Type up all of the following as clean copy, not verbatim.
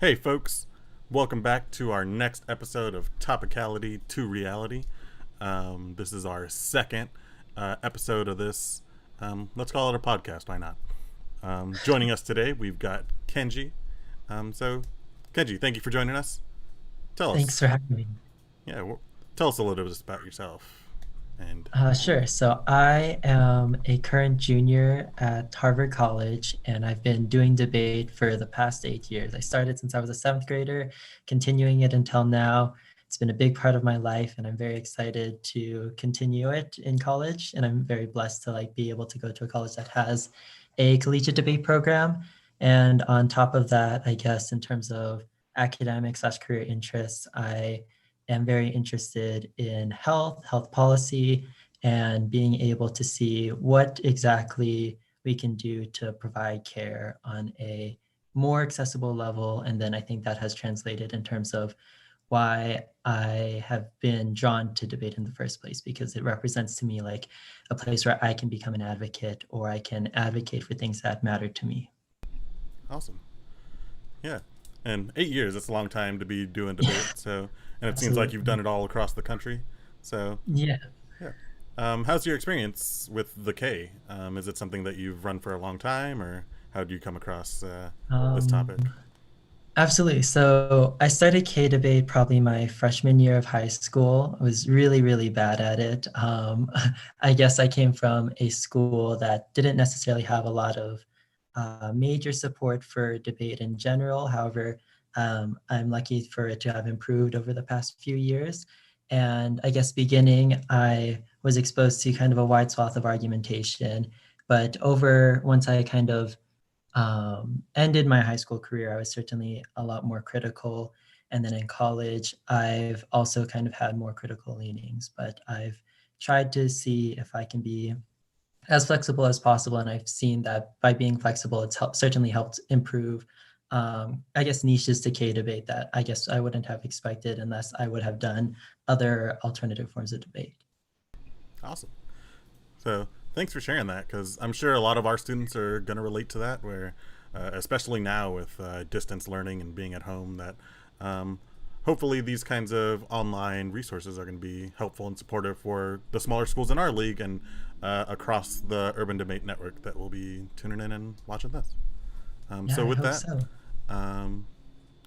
Hey, folks. Welcome back to our next episode of Topicality to Reality. This is our second episode of this. Let's call it a podcast. Why not? Joining us today, we've got Kenji. Kenji, thank you for joining us. Tell Thanks us, for having me. yeah, tell us a little bit about yourself. And Sure. So I am a current junior at Harvard College, and I've been doing debate for the past 8 years. I started since I was a seventh grader, continuing it until now. It's been a big part of my life, and I'm very excited to continue it in college. And I'm very blessed to be able to go to a college that has a collegiate debate program. And on top of that, I guess in terms of academic/career interests, I am very interested in health policy, and being able to see what exactly we can do to provide care on a more accessible level. And then I think that has translated in terms of why I have been drawn to debate in the first place, because it represents to me like a place where I can become an advocate, or I can advocate for things that matter to me. awesome. Yeah. And 8 years, that's a long time to be doing Yeah, debate. And it seems like you've done absolutely. it all across the country. So, Yeah. yeah. How's your experience with the K? Is it something that you've run for a long time, or how do you come across this Um, topic? Absolutely. So I started K debate probably my freshman year of high school. I was really, really bad at it. I guess I came from a school that didn't necessarily have a lot of major support for debate in general. However, I'm lucky for it to have improved over the past few years. And I guess beginning, I was exposed to kind of a wide swath of argumentation. But over once I kind of ended my high school career, I was certainly a lot more critical. And then in college, I've also kind of had more critical leanings, but I've tried to see if I can be as flexible as possible. And I've seen that by being flexible, certainly helped improve, I guess, niches to K debate that I guess I wouldn't have expected unless I would have done other alternative forms of debate. Awesome. So thanks for sharing that, because I'm sure a lot of our students are going to relate to that, where especially now with distance learning and being at home, that hopefully these kinds of online resources are going to be helpful and supportive for the smaller schools in our league and across the urban debate network that will be tuning in and watching this. Yeah, So I with hope that, so. um,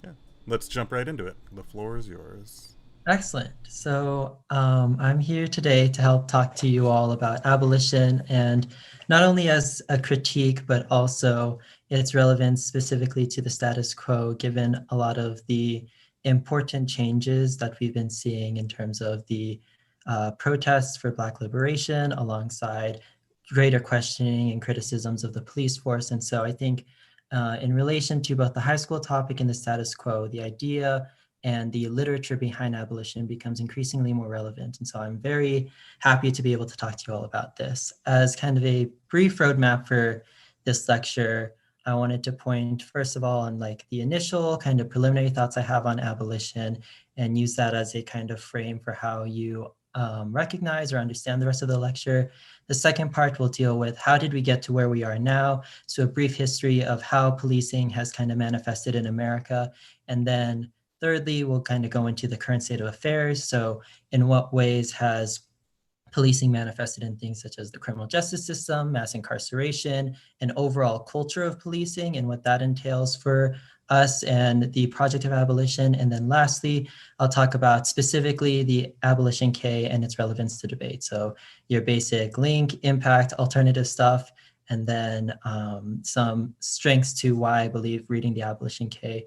yeah, let's jump right into it. The floor is yours. Excellent. So I'm here today to help talk to you all about abolition, and not only as a critique, but also its relevance specifically to the status quo, given a lot of the important changes that we've been seeing in terms of the protests for Black liberation, alongside greater questioning and criticisms of the police force. And so I think in relation to both the high school topic and the status quo, the idea and the literature behind abolition becomes increasingly more relevant. And so I'm very happy to be able to talk to you all about this. As kind of a brief roadmap for this lecture, I wanted to point first of all on the initial kind of preliminary thoughts I have on abolition, and use that as a kind of frame for how you recognize or understand the rest of the lecture. The second part will deal with how did we get to where we are now? So a brief history of how policing has kind of manifested in America. And then thirdly, we'll kind of go into the current state of affairs. So in what ways has policing manifested in things such as the criminal justice system, mass incarceration, and overall culture of policing, and what that entails for us and the project of abolition. And then lastly, I'll talk about specifically the abolition K and its relevance to debate. So your basic link, impact, alternative stuff, and then some strengths to why I believe reading the abolition K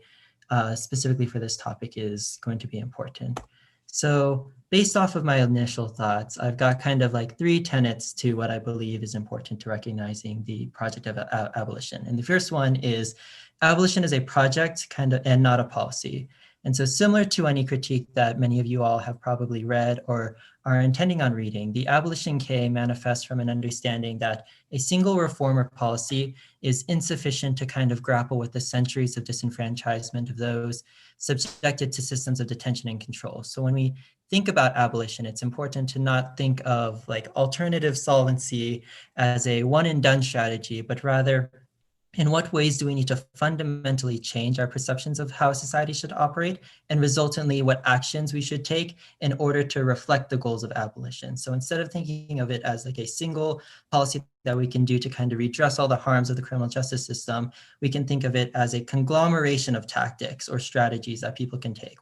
specifically for this topic is going to be important. So based off of my initial thoughts, I've got kind of three tenets to what I believe is important to recognizing the project of abolition. And the first one is abolition is a project kind of and not a policy. And so similar to any critique that many of you all have probably read or are intending on reading, the abolition K manifests from an understanding that a single reform or policy is insufficient to kind of grapple with the centuries of disenfranchisement of those subjected to systems of detention and control. So when we think about abolition, it's important to not think of alternative solvency as a one and done strategy, but rather in what ways do we need to fundamentally change our perceptions of how society should operate, and resultantly what actions we should take in order to reflect the goals of abolition? So instead of thinking of it as like a single policy that we can do to kind of redress all the harms of the criminal justice system, we can think of it as a conglomeration of tactics or strategies that people can take,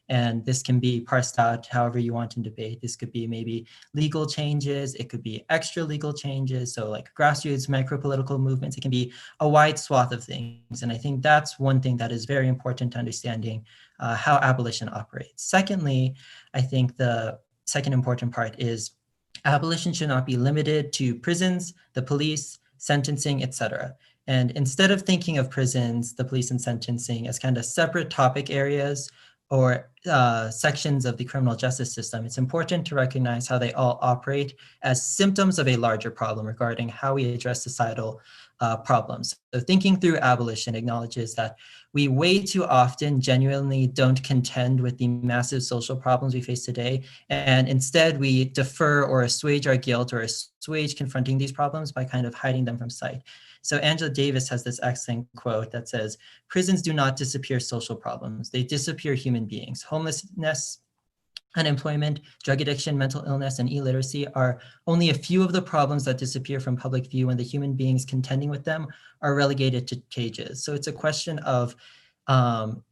and this can be parsed out however you want in debate. This could be maybe legal changes, it could be extra legal changes, so like grassroots micro-political movements, it can be a wide swath of things. And I think that's one thing that is very important to understanding how abolition operates. Secondly, I think the second important part is abolition should not be limited to prisons, the police, sentencing, etc. And instead of thinking of prisons, the police, and sentencing as kind of separate topic areas or sections of the criminal justice system, it's important to recognize how they all operate as symptoms of a larger problem regarding how we address societal problems. So thinking through abolition acknowledges that we way too often genuinely don't contend with the massive social problems we face today, and instead we defer or assuage our guilt or assuage confronting these problems by kind of hiding them from sight. So Angela Davis has this excellent quote that says, "Prisons do not disappear social problems, they disappear human beings. Homelessness, unemployment, drug addiction, mental illness, and illiteracy are only a few of the problems that disappear from public view when the human beings contending with them are relegated to cages." So it's a question of,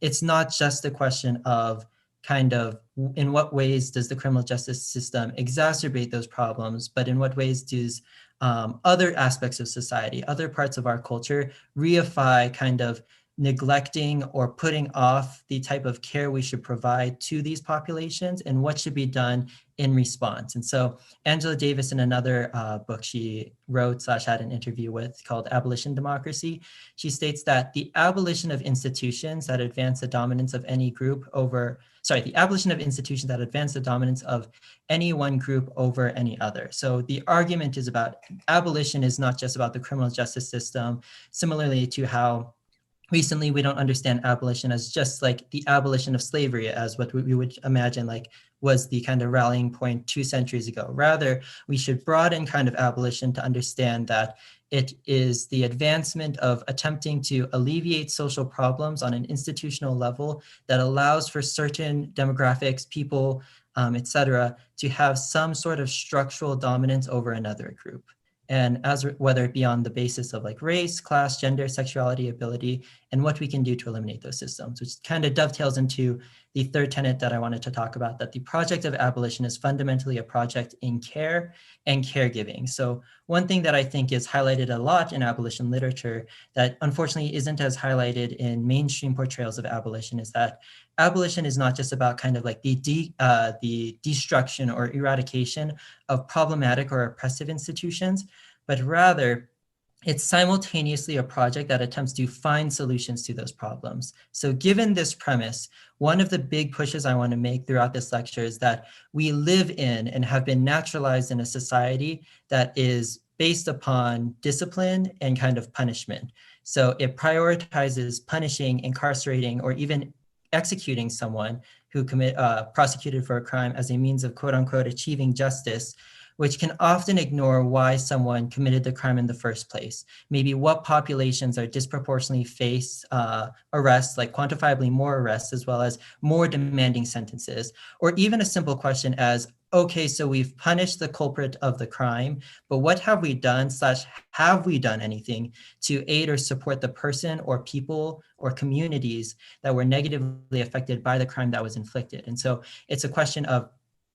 it's not just a question of kind of in what ways does the criminal justice system exacerbate those problems, but in what ways does other aspects of society, other parts of our culture reify kind of neglecting or putting off the type of care we should provide to these populations, and what should be done in response. And so Angela Davis, in another book she wrote / had an interview with called Abolition Democracy, she states that the abolition of institutions that advance the dominance of any group over, the abolition of institutions that advance the dominance of any one group over any other. So the argument is about abolition is not just about the criminal justice system, similarly to how recently we don't understand abolition as just like the abolition of slavery as what we would imagine like was the kind of rallying point 2 centuries ago. Rather, we should broaden kind of abolition to understand that it is the advancement of attempting to alleviate social problems on an institutional level that allows for certain demographics, people, etc., to have some sort of structural dominance over another group. And as whether it be on the basis of like race, class, gender, sexuality, ability, and what we can do to eliminate those systems, which kind of dovetails into the third tenet that I wanted to talk about, that the project of abolition is fundamentally a project in care and caregiving. So one thing that I think is highlighted a lot in abolition literature that unfortunately isn't as highlighted in mainstream portrayals of abolition is that abolition is not just about kind of like the destruction or eradication of problematic or oppressive institutions, but rather it's simultaneously a project that attempts to find solutions to those problems. So given this premise, one of the big pushes I want to make throughout this lecture is that we live in and have been naturalized in a society that is based upon discipline and kind of punishment. So it prioritizes punishing, incarcerating, or even executing someone who prosecuted for a crime as a means of quote unquote achieving justice, which can often ignore why someone committed the crime in the first place. Maybe what populations are disproportionately face arrests, like quantifiably more arrests, as well as more demanding sentences, or even a simple question as, okay, so we've punished the culprit of the crime, but what have we done / have we done anything to aid or support the person or people or communities that were negatively affected by the crime that was inflicted? And so it's a question of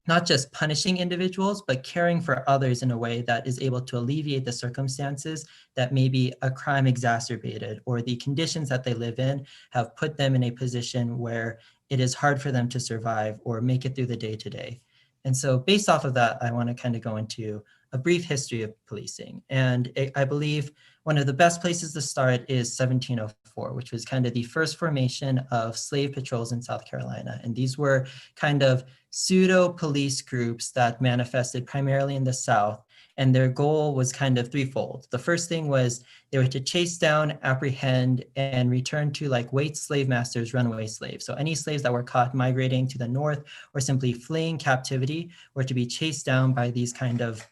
not just punishing individuals, but caring for others in a way that is able to alleviate the circumstances that maybe a crime exacerbated, or the conditions that they live in have put them in a position where it is hard for them to survive or make it through the day to day. And so based off of that, I want to kind of go into a brief history of policing. And I believe one of the best places to start is 1704, which was kind of the first formation of slave patrols in South Carolina. And these were kind of pseudo police groups that manifested primarily in the South. And their goal was kind of threefold. The first thing was they were to chase down, apprehend, and return to like white slave masters, runaway slaves. So any slaves that were caught migrating to the north or simply fleeing captivity were to be chased down by these kind of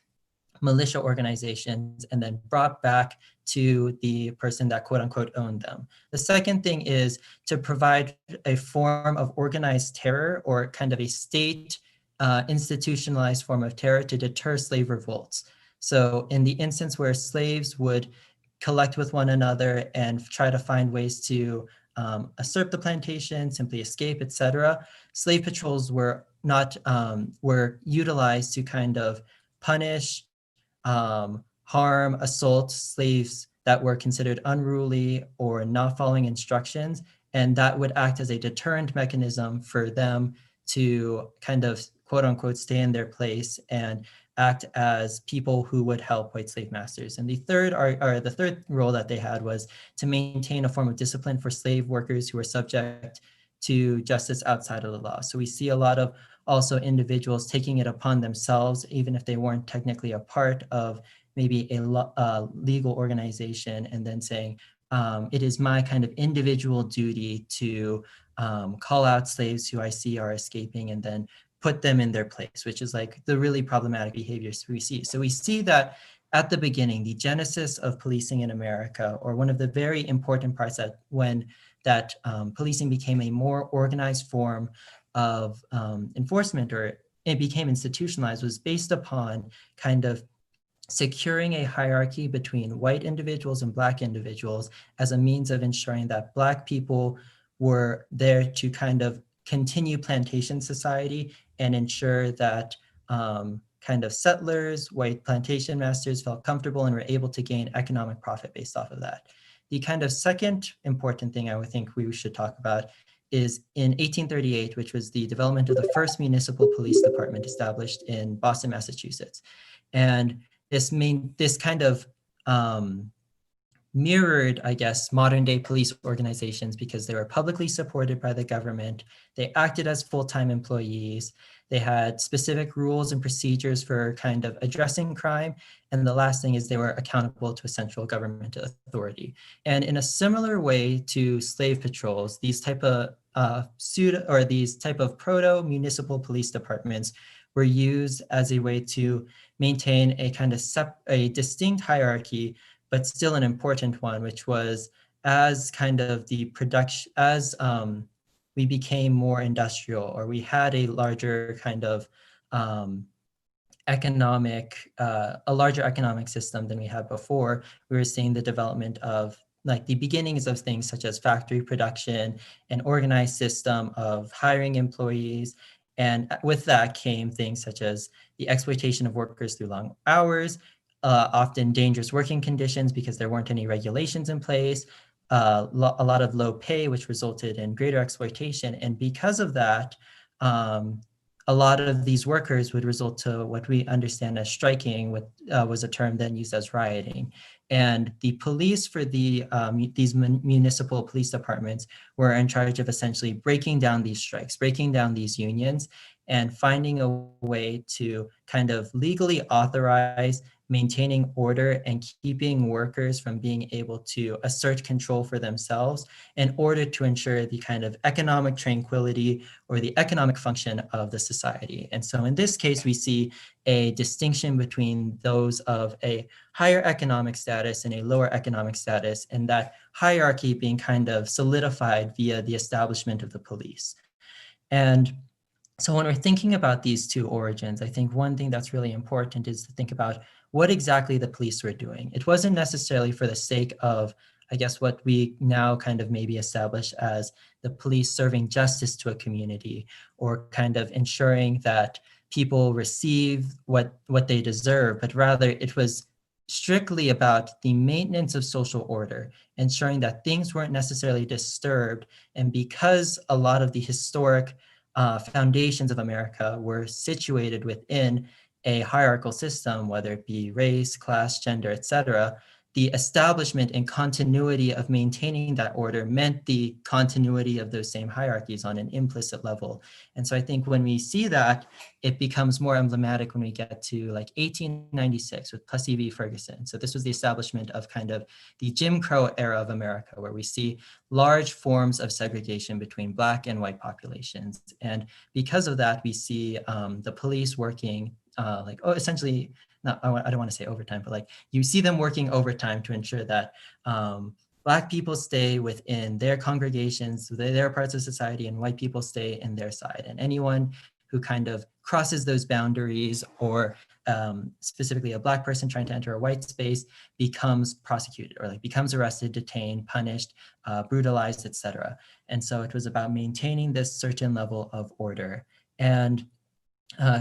militia organizations and then brought back to the person that quote unquote owned them. The second thing is to provide a form of organized terror or kind of a state institutionalized form of terror to deter slave revolts. So in the instance where slaves would collect with one another and try to find ways to usurp the plantation, simply escape, etc., slave patrols were not were utilized to kind of punish, harm, assault slaves that were considered unruly or not following instructions. And that would act as a deterrent mechanism for them to kind of quote unquote stay in their place and act as people who would help white slave masters. And the third role that they had was to maintain a form of discipline for slave workers who were subject to justice outside of the law. So we see a lot of also individuals taking it upon themselves, even if they weren't technically a part of maybe a legal organization, and then saying, it is my kind of individual duty to call out slaves who I see are escaping and then put them in their place, which is like the really problematic behaviors we see. So we see that at the beginning, the genesis of policing in America, or one of the very important parts that when that policing became a more organized form of enforcement, or it became institutionalized, was based upon kind of securing a hierarchy between white individuals and Black individuals as a means of ensuring that Black people were there to kind of continue plantation society and ensure that kind of settlers, white plantation masters felt comfortable and were able to gain economic profit based off of that. The kind of second important thing I would think we should talk about is in 1838, which was the development of the first municipal police department established in Boston, Massachusetts. And this kind of mirrored, I guess, modern day police organizations because they were publicly supported by the government. They acted as full-time employees. They had specific rules and procedures for kind of addressing crime. And the last thing is they were accountable to a central government authority. And in a similar way to slave patrols, these type of proto-municipal police departments were used as a way to maintain a kind of a distinct hierarchy, but still an important one, which was as kind of the production, as we became more industrial, or we had a larger kind of a larger economic system than we had before, we were seeing the development of like the beginnings of things such as factory production, an organized system of hiring employees. And with that came things such as the exploitation of workers through long hours, often dangerous working conditions because there weren't any regulations in place, a lot of low pay, which resulted in greater exploitation. And because of that, a lot of these workers would result to what we understand as striking, what was a term then used as rioting. And the police for these municipal police departments were in charge of essentially breaking down these strikes, breaking down these unions, and finding a way to kind of legally authorize maintaining order and keeping workers from being able to assert control for themselves in order to ensure the kind of economic tranquility or the economic function of the society. And so in this case, we see a distinction between those of a higher economic status and a lower economic status, and that hierarchy being kind of solidified via the establishment of the police. And so when we're thinking about these two origins, I think one thing that's really important is to think about what exactly the police were doing. It wasn't necessarily for the sake of, I guess, what we now kind of maybe establish as the police serving justice to a community, or kind of ensuring that people receive what they deserve, but rather it was strictly about the maintenance of social order, ensuring that things weren't necessarily disturbed. And because a lot of the historic foundations of America were situated within a hierarchical system, whether it be race, class, gender, etc., the establishment and continuity of maintaining that order meant the continuity of those same hierarchies on an implicit level. And so I think when we see that, it becomes more emblematic when we get to like 1896 with Plessy v. Ferguson. So this was the establishment of kind of the Jim Crow era of America, where we see large forms of segregation between Black and white populations. And because of that, we see the police working essentially I don't want to say overtime, but like you see them working overtime to ensure that Black people stay within their congregations, their parts of society, and white people stay in their side. And anyone who kind of crosses those boundaries, or specifically a Black person trying to enter a white space, becomes prosecuted, or like becomes arrested, detained, punished, brutalized, etc. And so it was about maintaining this certain level of order. And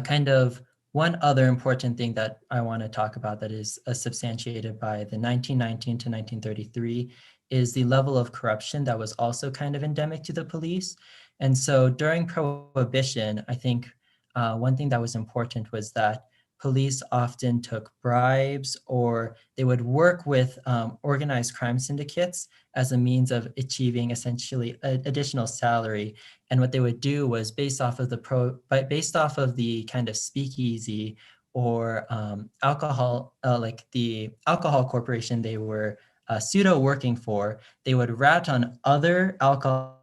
kind of one other important thing that I want to talk about that is substantiated by the 1919 to 1933 is the level of corruption that was also kind of endemic to the police. And so during Prohibition, I think one thing that was important was that police often took bribes, or they would work with organized crime syndicates as a means of achieving essentially additional salary. And what they would do was based off of the kind of speakeasy or alcohol, like the alcohol corporation they were pseudo working for, they would rat on other alcohol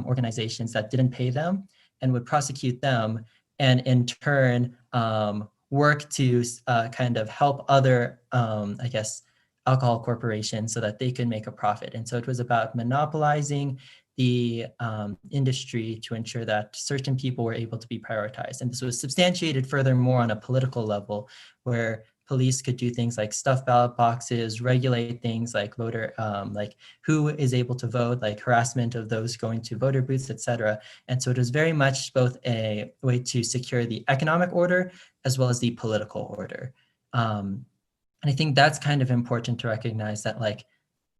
organizations that didn't pay them and would prosecute them, and in turn work to kind of help other, I guess, alcohol corporations so that they could make a profit. And so it was about monopolizing the industry to ensure that certain people were able to be prioritized. And this was substantiated furthermore on a political level, where police could do things like stuff ballot boxes, regulate things like voter, like who is able to vote, like harassment of those going to voter booths, etc. And so it was very much both a way to secure the economic order as well as the political order. And I think that's kind of important to recognize that like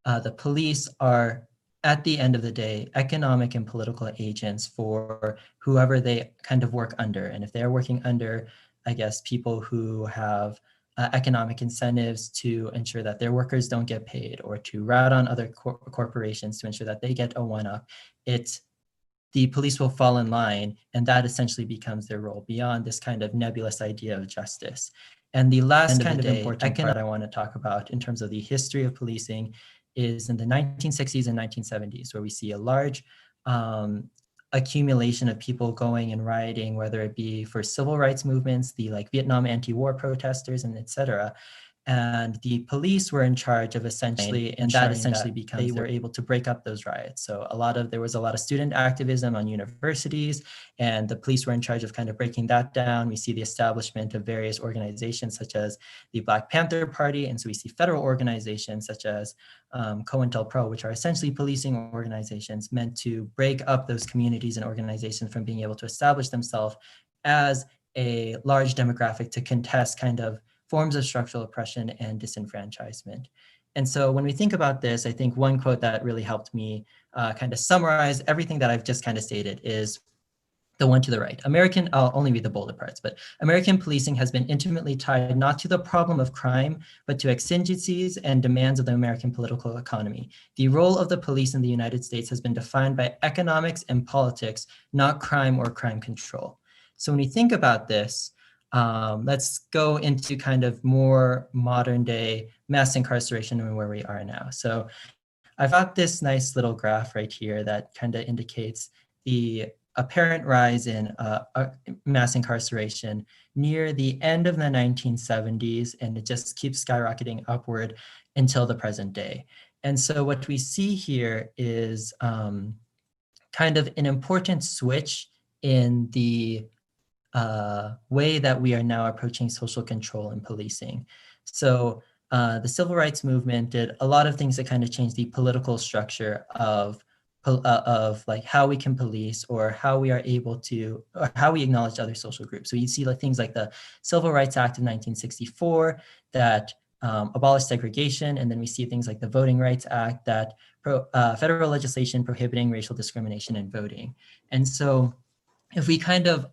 the police are, at the end of the day, economic and political agents for whoever they kind of work under. And if they're working under, I guess, people who have economic incentives to ensure that their workers don't get paid, or to rat on other corporations to ensure that they get a one-up, the police will fall in line, and that essentially becomes their role beyond this kind of nebulous idea of justice. And the last kind of important part I want to talk about in terms of the history of policing is in the 1960s and 1970s, where we see a large accumulation of people going and rioting, whether it be for civil rights movements, the like Vietnam anti-war protesters, and etc. And the police were in charge of essentially, and that essentially becomes they were able to break up those riots. So there was a lot of student activism on universities, and the police were in charge of kind of breaking that down. We see the establishment of various organizations such as the Black Panther Party, and so we see federal organizations such as COINTELPRO, which are essentially policing organizations meant to break up those communities and organizations from being able to establish themselves as a large demographic to contest kind of forms of structural oppression and disenfranchisement. And so when we think about this, I think one quote that really helped me kind of summarize everything that I've just kind of stated is the one to the right. I'll only read the bolded parts, but American policing has been intimately tied not to the problem of crime, but to exigencies and demands of the American political economy. The role of the police in the United States has been defined by economics and politics, not crime or crime control. So when we think about this, let's go into kind of more modern day mass incarceration and where we are now. So I've got this nice little graph right here that kind of indicates the apparent rise in mass incarceration near the end of the 1970s, and it just keeps skyrocketing upward until the present day. And so what we see here is kind of an important switch in the way that we are now approaching social control and policing. So the civil rights movement did a lot of things that kind of changed the political structure of like how we can police, or how we are able to, or how we acknowledge other social groups. So you see like things like the Civil Rights Act of 1964 that abolished segregation, and then we see things like the Voting Rights Act that federal legislation prohibiting racial discrimination in voting. And so if we kind of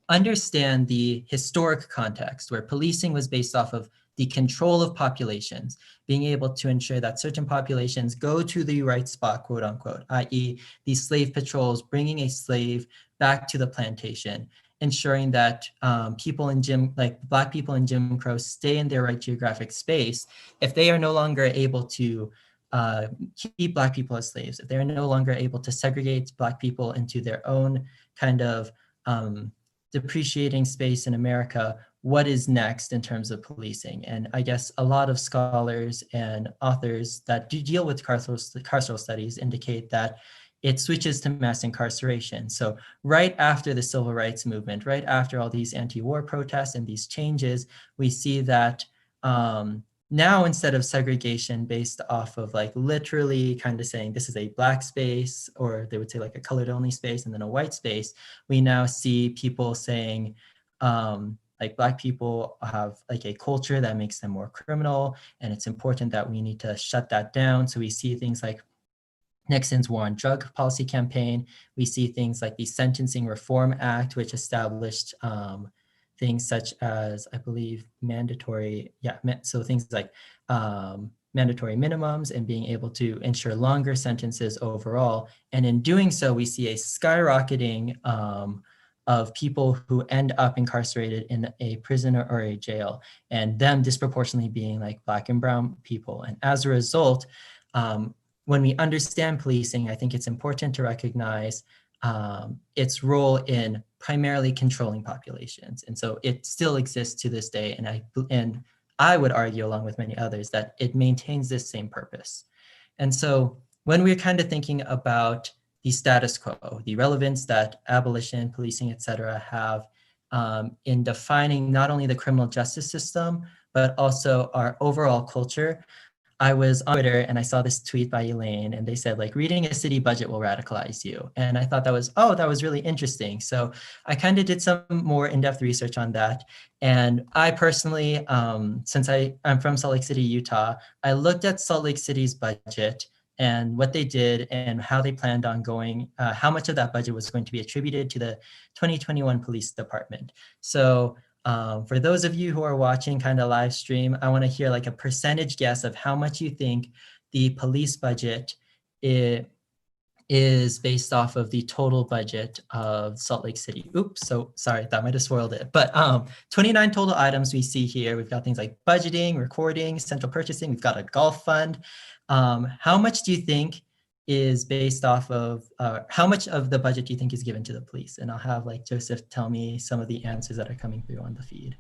understand the historic context where policing was based off of the control of populations, being able to ensure that certain populations go to the right spot, quote unquote, i.e. these slave patrols bringing a slave back to the plantation, ensuring that people in Black people in Jim Crow stay in their right geographic space. If they are no longer able to keep Black people as slaves, if they're no longer able to segregate Black people into their own kind of depreciating space in America, what is next in terms of policing. And I guess a lot of scholars and authors that do deal with carceral studies indicate that it switches to mass incarceration. So right after the civil rights movement, right after all these anti-war protests and these changes, we see that now instead of segregation based off of like literally kind of saying this is a black space, or they would say like a colored only space and then a white space, we now see people saying like black people have like a culture that makes them more criminal, and it's important that we need to shut that down. So we see things like Nixon's War on Drug Policy campaign. We see things like the Sentencing Reform Act, which established things such as, I believe, mandatory, so things like mandatory minimums and being able to ensure longer sentences overall. And in doing so, we see a skyrocketing of people who end up incarcerated in a prison or a jail, and them disproportionately being like Black and brown people. And as a result, when we understand policing, I think it's important to recognize its role in primarily controlling populations. And so it still exists to this day. And I would argue, along with many others, that it maintains this same purpose. And so when we're kind of thinking about the status quo, the relevance that abolition, policing, et cetera, have in defining not only the criminal justice system, but also our overall culture, I was on Twitter and I saw this tweet by Elaine, and they said like reading a city budget will radicalize you. And I thought that was really interesting. So I kind of did some more in-depth research on that. And I personally, since I'm from Salt Lake City, Utah, I looked at Salt Lake City's budget and what they did and how they planned on going, how much of that budget was going to be attributed to the 2021 police department. So for those of you who are watching kind of live stream, I want to hear like a percentage guess of how much you think the police budget is based off of the total budget of Salt Lake City. Oops, so sorry, that might have spoiled it. But 29 total items we see here. We've got things like budgeting, recording, central purchasing. We've got a golf fund. How much do you think is based off of, how much of the budget do you think is given to the police? And I'll have like Joseph tell me some of the answers that are coming through on the feed.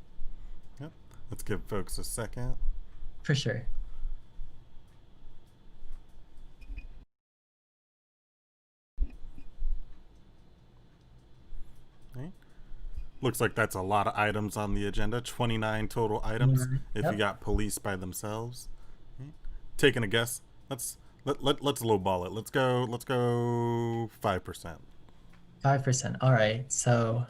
Yep. Let's give folks a second. For sure. Okay. Looks like that's a lot of items on the agenda, 29 total items if you got police by themselves. Okay. Taking a guess, let's lowball it. Let's go 5%. 5%. All right. So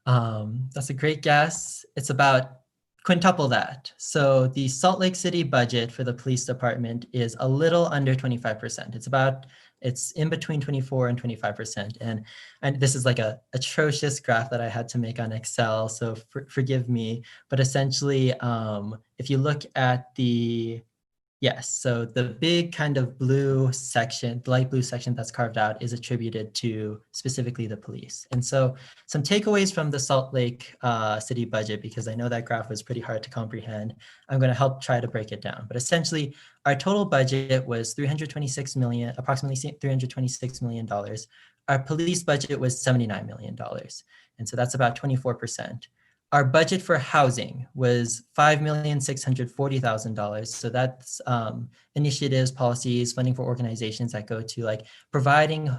that's a great guess. It's about quintuple that. So the Salt Lake City budget for the police department is a little under 25%. It's in between 24 and 25%. And this is like a atrocious graph that I had to make on Excel, so forgive me. But essentially, if you look at so the big kind of blue section, the light blue section that's carved out is attributed to specifically the police. And so some takeaways from the Salt Lake City budget, because I know that graph was pretty hard to comprehend, I'm going to help try to break it down. But essentially, our total budget was approximately $326 million. Our police budget was $79 million. And so that's about 24%. Our budget for housing was $5,640,000. So that's initiatives, policies, funding for organizations that go to like providing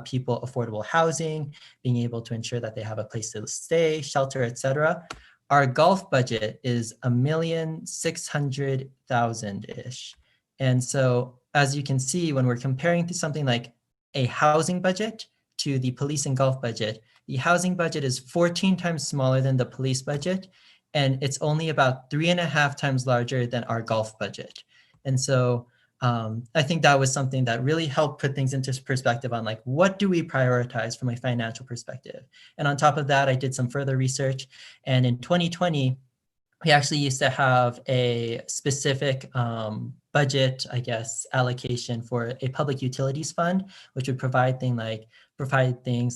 people affordable housing, being able to ensure that they have a place to stay, shelter, etc. Our golf budget is $1,600,000-ish. And so as you can see, when we're comparing to something like a housing budget to the police and golf budget, the housing budget is 14 times smaller than the police budget, and it's only about 3.5 times larger than our golf budget. And so I think that was something that really helped put things into perspective on like, what do we prioritize from a financial perspective? And on top of that, I did some further research. And in 2020, we actually used to have a specific budget, I guess, allocation for a public utilities fund, which would provide things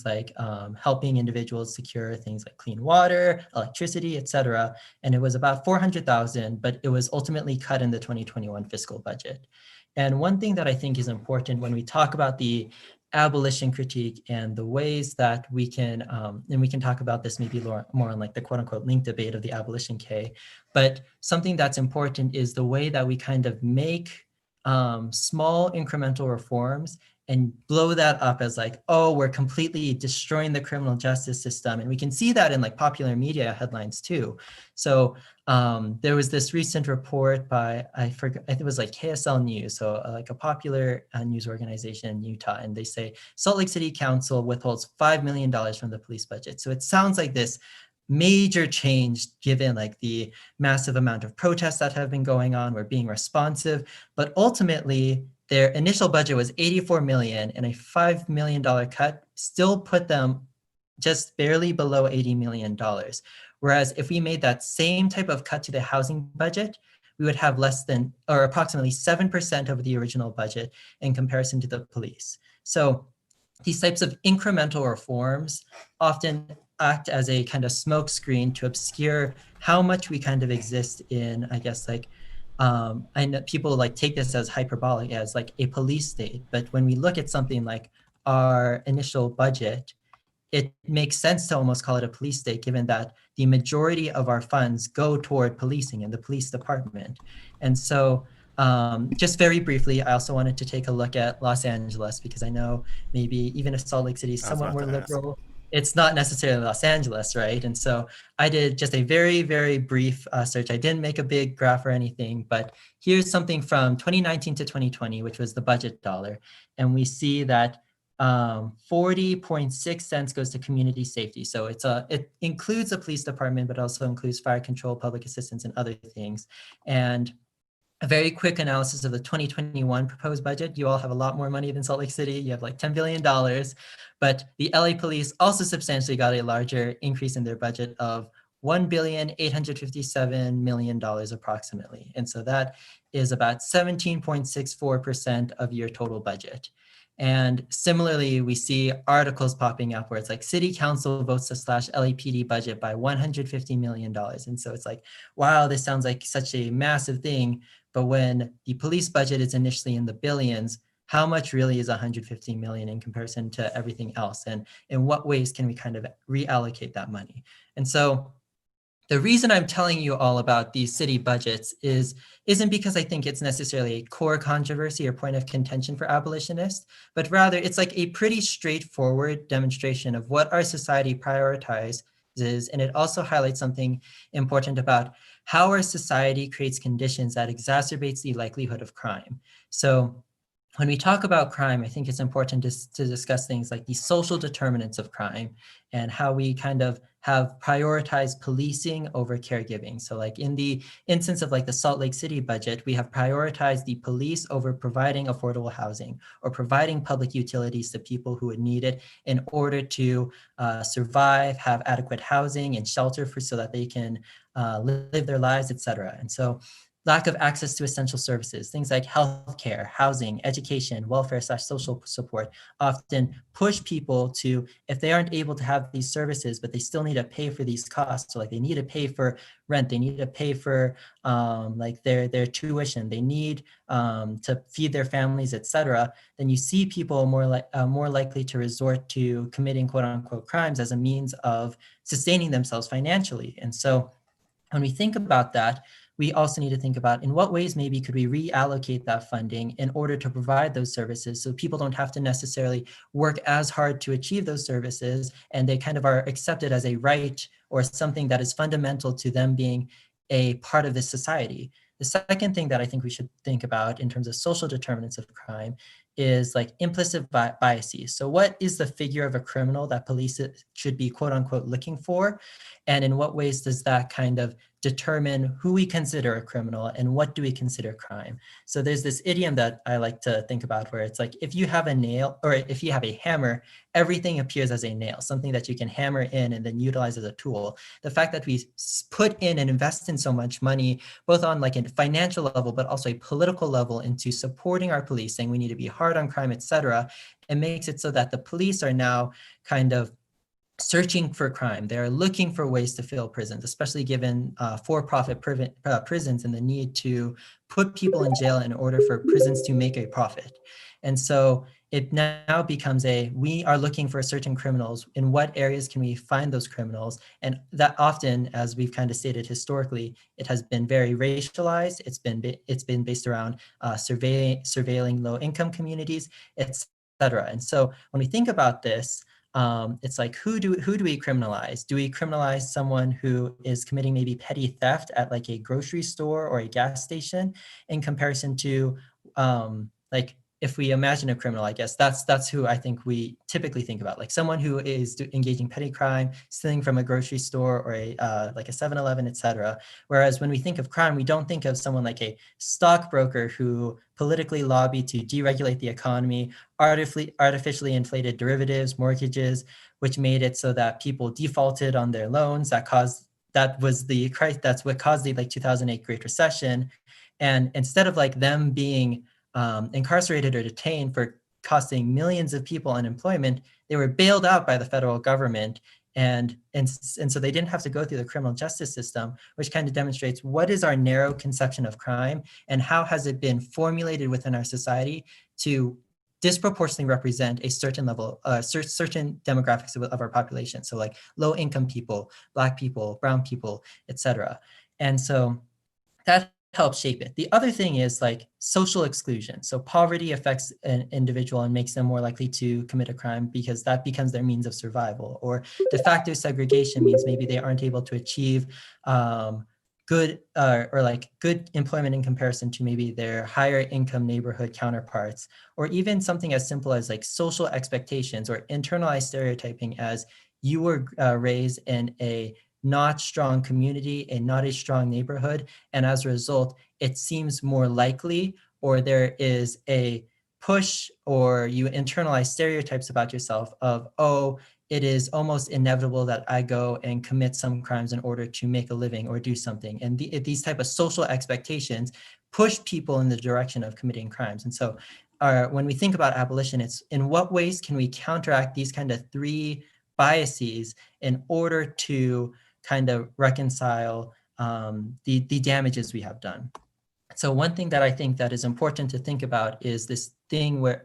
like helping individuals secure things like clean water, electricity, etc. And it was about $400,000, but it was ultimately cut in the 2021 fiscal budget. And one thing that I think is important when we talk about the abolition critique and the ways that we can, and we can talk about this maybe more on like the quote unquote link debate of the abolition K, but something that's important is the way that we kind of make small incremental reforms and blow that up as like, oh, we're completely destroying the criminal justice system. And we can see that in like popular media headlines too. So there was this recent report by, I think it was like KSL News, so like a popular news organization in Utah, and they say Salt Lake City Council withholds $5 million from the police budget. So it sounds like this major change given like the massive amount of protests that have been going on. We're being responsive, but ultimately their initial budget was 84 million, and a $5 million cut still put them just barely below $80 million. Whereas if we made that same type of cut to the housing budget, we would have less than, or approximately 7% of the original budget in comparison to the police. So these types of incremental reforms often act as a kind of smokescreen to obscure how much we kind of exist in, I guess, like, I know people like take this as hyperbolic, as like a police state, but when we look at something like our initial budget, it makes sense to almost call it a police state, given that the majority of our funds go toward policing and the police department. And so just very briefly, I also wanted to take a look at Los Angeles, because I know maybe even if Salt Lake City is somewhat more liberal, it's not necessarily Los Angeles, right? And so I did just a very, very brief search. I didn't make a big graph or anything, but here's something from 2019 to 2020, which was the budget dollar. And we see that 40.6 cents goes to community safety. So it includes the police department, but also includes fire control, public assistance, and other things. And a very quick analysis of the 2021 proposed budget. You all have a lot more money than Salt Lake City. You have like $10 billion, but the LA police also substantially got a larger increase in their budget of $1,857 million approximately. And so that is about 17.64% of your total budget. And similarly, we see articles popping up where it's like city council votes to slash LAPD budget by $150 million. And so it's like, wow, this sounds like such a massive thing. But when the police budget is initially in the billions, how much really is 150 million in comparison to everything else? And in what ways can we kind of reallocate that money? And so the reason I'm telling you all about these city budgets isn't because I think it's necessarily a core controversy or point of contention for abolitionists, but rather it's like a pretty straightforward demonstration of what our society prioritizes. And it also highlights something important about how our society creates conditions that exacerbates the likelihood of crime. So when we talk about crime, I think it's important to discuss things like the social determinants of crime and how we kind of have prioritized policing over caregiving. So like in the instance of like the Salt Lake City budget, we have prioritized the police over providing affordable housing or providing public utilities to people who would need it in order to survive, have adequate housing and shelter so that they can live their lives, et cetera. And so lack of access to essential services, things like healthcare, housing, education, welfare/social support often push people to, if they aren't able to have these services, but they still need to pay for these costs. So like they need to pay for rent, they need to pay for like their tuition, they need to feed their families, etc. Then you see people more likely to resort to committing quote unquote crimes as a means of sustaining themselves financially. And so when we think about that, we also need to think about in what ways maybe could we reallocate that funding in order to provide those services so people don't have to necessarily work as hard to achieve those services, and they kind of are accepted as a right or something that is fundamental to them being a part of this society. The second thing that I think we should think about in terms of social determinants of crime is like implicit biases. So what is the figure of a criminal that police should be quote unquote looking for? And in what ways does that kind of determine who we consider a criminal and what do we consider crime? So there's this idiom that I like to think about where it's like, if you have a nail or if you have a hammer, everything appears as a nail, something that you can hammer in and then utilize as a tool. The fact that we put in and invest in so much money, both on like a financial level, but also a political level into supporting our police, saying we need to be hard on crime, etc., it makes it so that the police are now kind of searching for crime. They're looking for ways to fill prisons, especially given for-profit prisons and the need to put people in jail in order for prisons to make a profit. And so it now becomes we are looking for certain criminals. In what areas can we find those criminals? And that often, as we've kind of stated historically, it has been very racialized. It's been based around surveilling low income communities, etc. And so when we think about this, it's like, who do we criminalize? Do we criminalize someone who is committing maybe petty theft at like a grocery store or a gas station, in comparison to like, if we imagine a criminal, I guess that's who I think we typically think about, like someone who is engaging petty crime, stealing from a grocery store or a like a 7-Eleven, etc. Whereas when we think of crime, we don't think of someone like a stockbroker who politically lobbied to deregulate the economy, artificially inflated derivatives, mortgages, which made it so that people defaulted on their loans. That's what caused the like 2008 Great Recession. And instead of like them being incarcerated or detained for costing millions of people unemployment, they were bailed out by the federal government. And so they didn't have to go through the criminal justice system, which kind of demonstrates what is our narrow conception of crime and how has it been formulated within our society to disproportionately represent a certain level, certain demographics of our population. So like low income people, Black people, brown people, etc. And so that helps shape it. The other thing is like social exclusion. So poverty affects an individual and makes them more likely to commit a crime because that becomes their means of survival. Or de facto segregation means maybe they aren't able to achieve good employment in comparison to maybe their higher income neighborhood counterparts. Or even something as simple as like social expectations or internalized stereotyping, as you were raised in a not strong community and not a strong neighborhood. And as a result, it seems more likely, or there is a push, or you internalize stereotypes about yourself of, oh, it is almost inevitable that I go and commit some crimes in order to make a living or do something. And these type of social expectations push people in the direction of committing crimes. And so when we think about abolition, it's in what ways can we counteract these kind of three biases in order to kind of reconcile the damages we have done. So one thing that I think that is important to think about is this thing where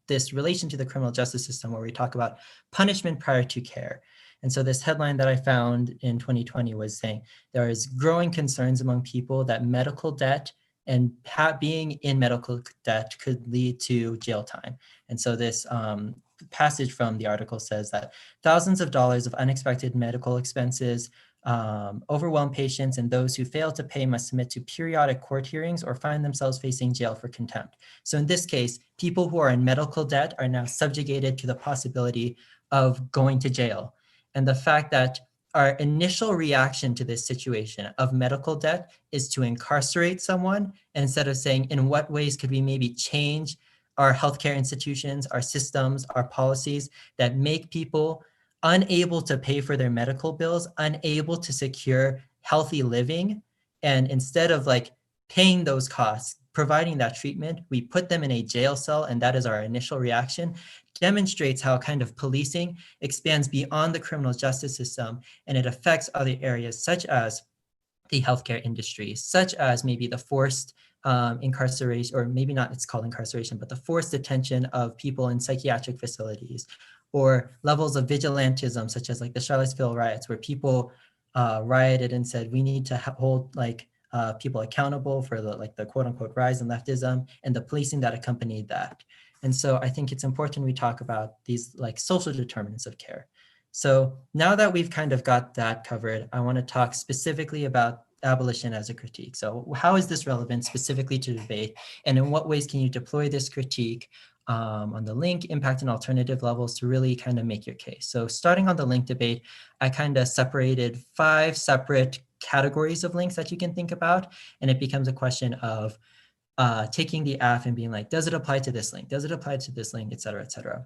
this relation to the criminal justice system, where we talk about punishment prior to care. And so this headline that I found in 2020 was saying there is growing concerns among people that medical debt and being in medical debt could lead to jail time. And so this passage from the article says that thousands of dollars of unexpected medical expenses overwhelm patients, and those who fail to pay must submit to periodic court hearings or find themselves facing jail for contempt. So in this case, people who are in medical debt are now subjugated to the possibility of going to jail. And the fact that our initial reaction to this situation of medical debt is to incarcerate someone, instead of saying, in what ways could we maybe change our healthcare institutions, our systems, our policies that make people unable to pay for their medical bills, unable to secure healthy living. And instead of like paying those costs, providing that treatment, we put them in a jail cell, and that is our initial reaction, demonstrates how kind of policing expands beyond the criminal justice system, and it affects other areas such as the healthcare industry, such as maybe the forced incarceration, or maybe not, it's called incarceration, but the forced detention of people in psychiatric facilities, or levels of vigilantism, such as like the Charlottesville riots, where people rioted and said, we need to hold like people accountable for the quote unquote rise in leftism and the policing that accompanied that. And so I think it's important we talk about these like social determinants of care. So now that we've kind of got that covered, I want to talk specifically about abolition as a critique. So how is this relevant specifically to debate, and in what ways can you deploy this critique on the link, impact, and alternative levels to really kind of make your case? So starting on the link debate, I kind of separated 5 separate categories of links that you can think about, and it becomes a question of taking the AF and being like, does it apply to this link? Does it apply to this link, et cetera, et cetera.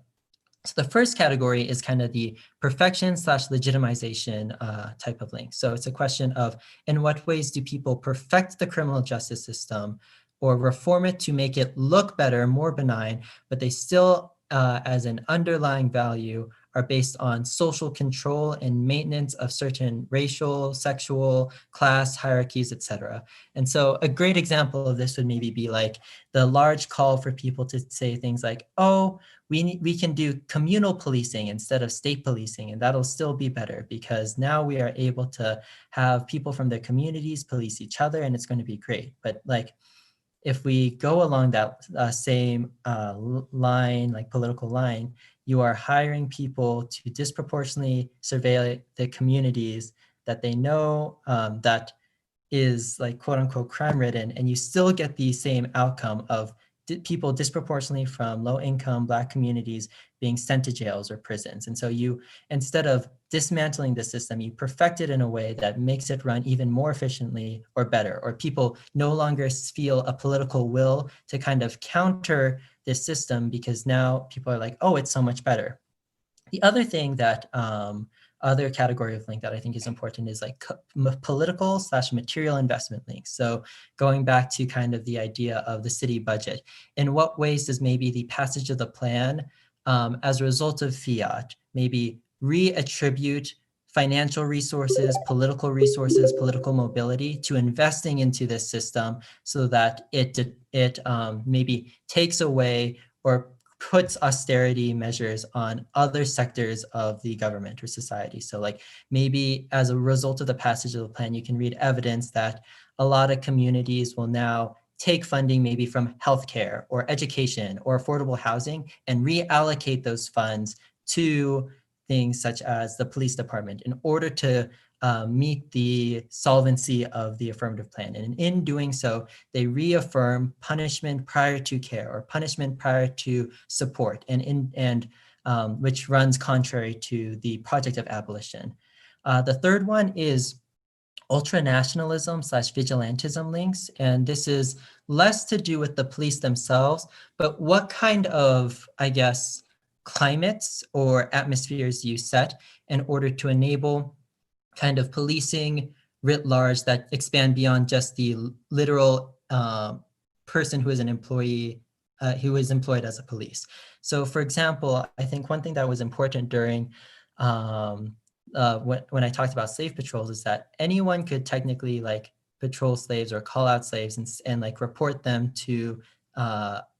So the first category is kind of the perfection/legitimization type of link. So it's a question of, in what ways do people perfect the criminal justice system or reform it to make it look better, more benign, but they still, as an underlying value, are based on social control and maintenance of certain racial, sexual, class hierarchies, etc. And so a great example of this would maybe be like the large call for people to say things like, oh, we can do communal policing instead of state policing, and that'll still be better because now we are able to have people from their communities police each other, and it's going to be great. But like, if we go along that same line, like political line, you are hiring people to disproportionately surveil the communities that they know that is like quote unquote crime ridden, and you still get the same outcome of people disproportionately from low income Black communities being sent to jails or prisons. And so you, instead of dismantling the system, you perfect it in a way that makes it run even more efficiently or better, or people no longer feel a political will to kind of counter this system because now people are like, oh, it's so much better. The other thing that other category of link that I think is important is like political / material investment links. So going back to kind of the idea of the city budget, in what ways does maybe the passage of the plan as a result of fiat maybe reattribute financial resources, political mobility to investing into this system so that it maybe takes away or puts austerity measures on other sectors of the government or society. So like maybe as a result of the passage of the plan, you can read evidence that a lot of communities will now take funding maybe from healthcare or education or affordable housing and reallocate those funds to things such as the police department in order to meet the solvency of the affirmative plan. And in doing so, they reaffirm punishment prior to care or punishment prior to support, and which runs contrary to the project of abolition. The third one is ultranationalism / vigilantism links. And this is less to do with the police themselves, but what kind of, I guess, climates or atmospheres you set in order to enable kind of policing writ large that expand beyond just the literal person who is an employee, who is employed as a police. So for example, I think one thing that was important during when I talked about slave patrols is that anyone could technically like patrol slaves or call out slaves and like report them to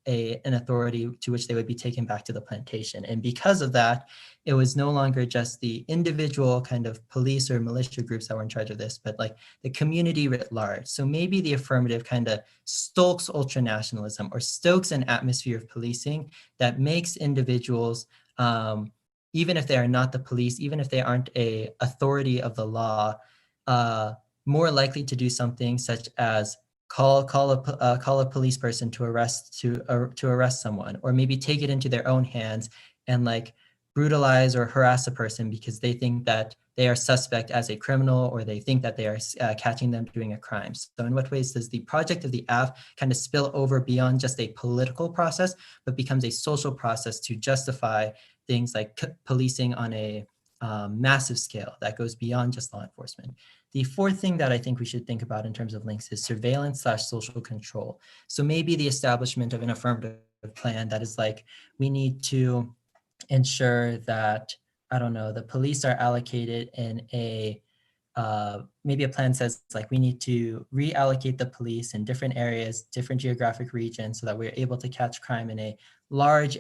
an authority to which they would be taken back to the plantation. And because of that, it was no longer just the individual kind of police or militia groups that were in charge of this, but like the community writ large. So maybe the affirmative kind of stokes ultranationalism or stokes an atmosphere of policing that makes individuals, even if they are not the police, even if they aren't a authority of the law, more likely to do something such as call a police person to arrest someone, or maybe take it into their own hands and like brutalize or harass a person because they think that they are suspect as a criminal, or they think that they are catching them doing a crime. So in what ways does the project of the AF kind of spill over beyond just a political process, but becomes a social process to justify things like policing on a massive scale that goes beyond just law enforcement? The fourth thing that I think we should think about in terms of links is surveillance / social control. So maybe the establishment of an affirmative plan that is like, we need to ensure that, I don't know, the police are allocated in a, maybe a plan says like, we need to reallocate the police in different areas, different geographic regions, so that we're able to catch crime in a large,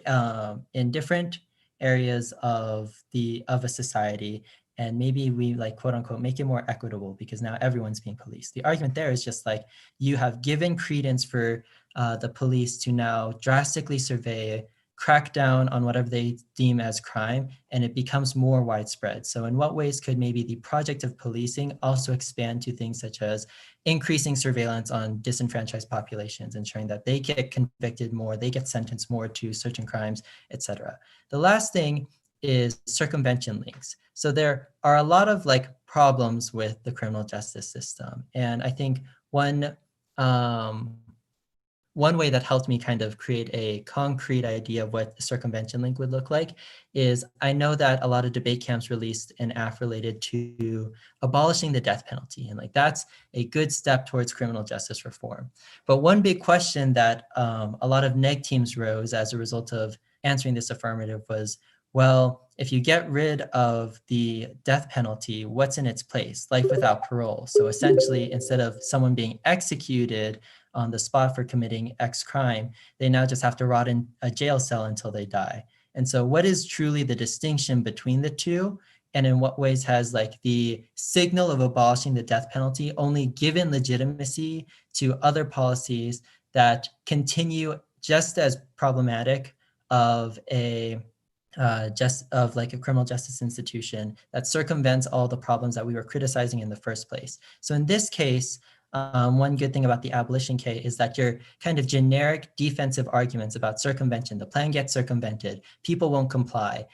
in different areas of a society. And maybe we like quote unquote make it more equitable because now everyone's being policed. The argument there is just like, you have given credence for the police to now drastically survey, crack down on whatever they deem as crime, and it becomes more widespread. So in what ways could maybe the project of policing also expand to things such as increasing surveillance on disenfranchised populations, ensuring that they get convicted more, they get sentenced more to certain crimes, etc. The last thing is circumvention links. So there are a lot of like problems with the criminal justice system. And I think one way that helped me kind of create a concrete idea of what the circumvention link would look like is, I know that a lot of debate camps released an app related to abolishing the death penalty. And like, that's a good step towards criminal justice reform. But one big question that a lot of neg teams rose as a result of answering this affirmative was, well, if you get rid of the death penalty, what's in its place? Life without parole. So essentially, instead of someone being executed on the spot for committing X crime, they now just have to rot in a jail cell until they die. And so what is truly the distinction between the two? And in what ways has like the signal of abolishing the death penalty only given legitimacy to other policies that continue just as problematic of a just of like a criminal justice institution that circumvents all the problems that we were criticizing in the first place. So in this case, one good thing about the abolition K is that your kind of generic defensive arguments about circumvention, the plan gets circumvented, people won't comply,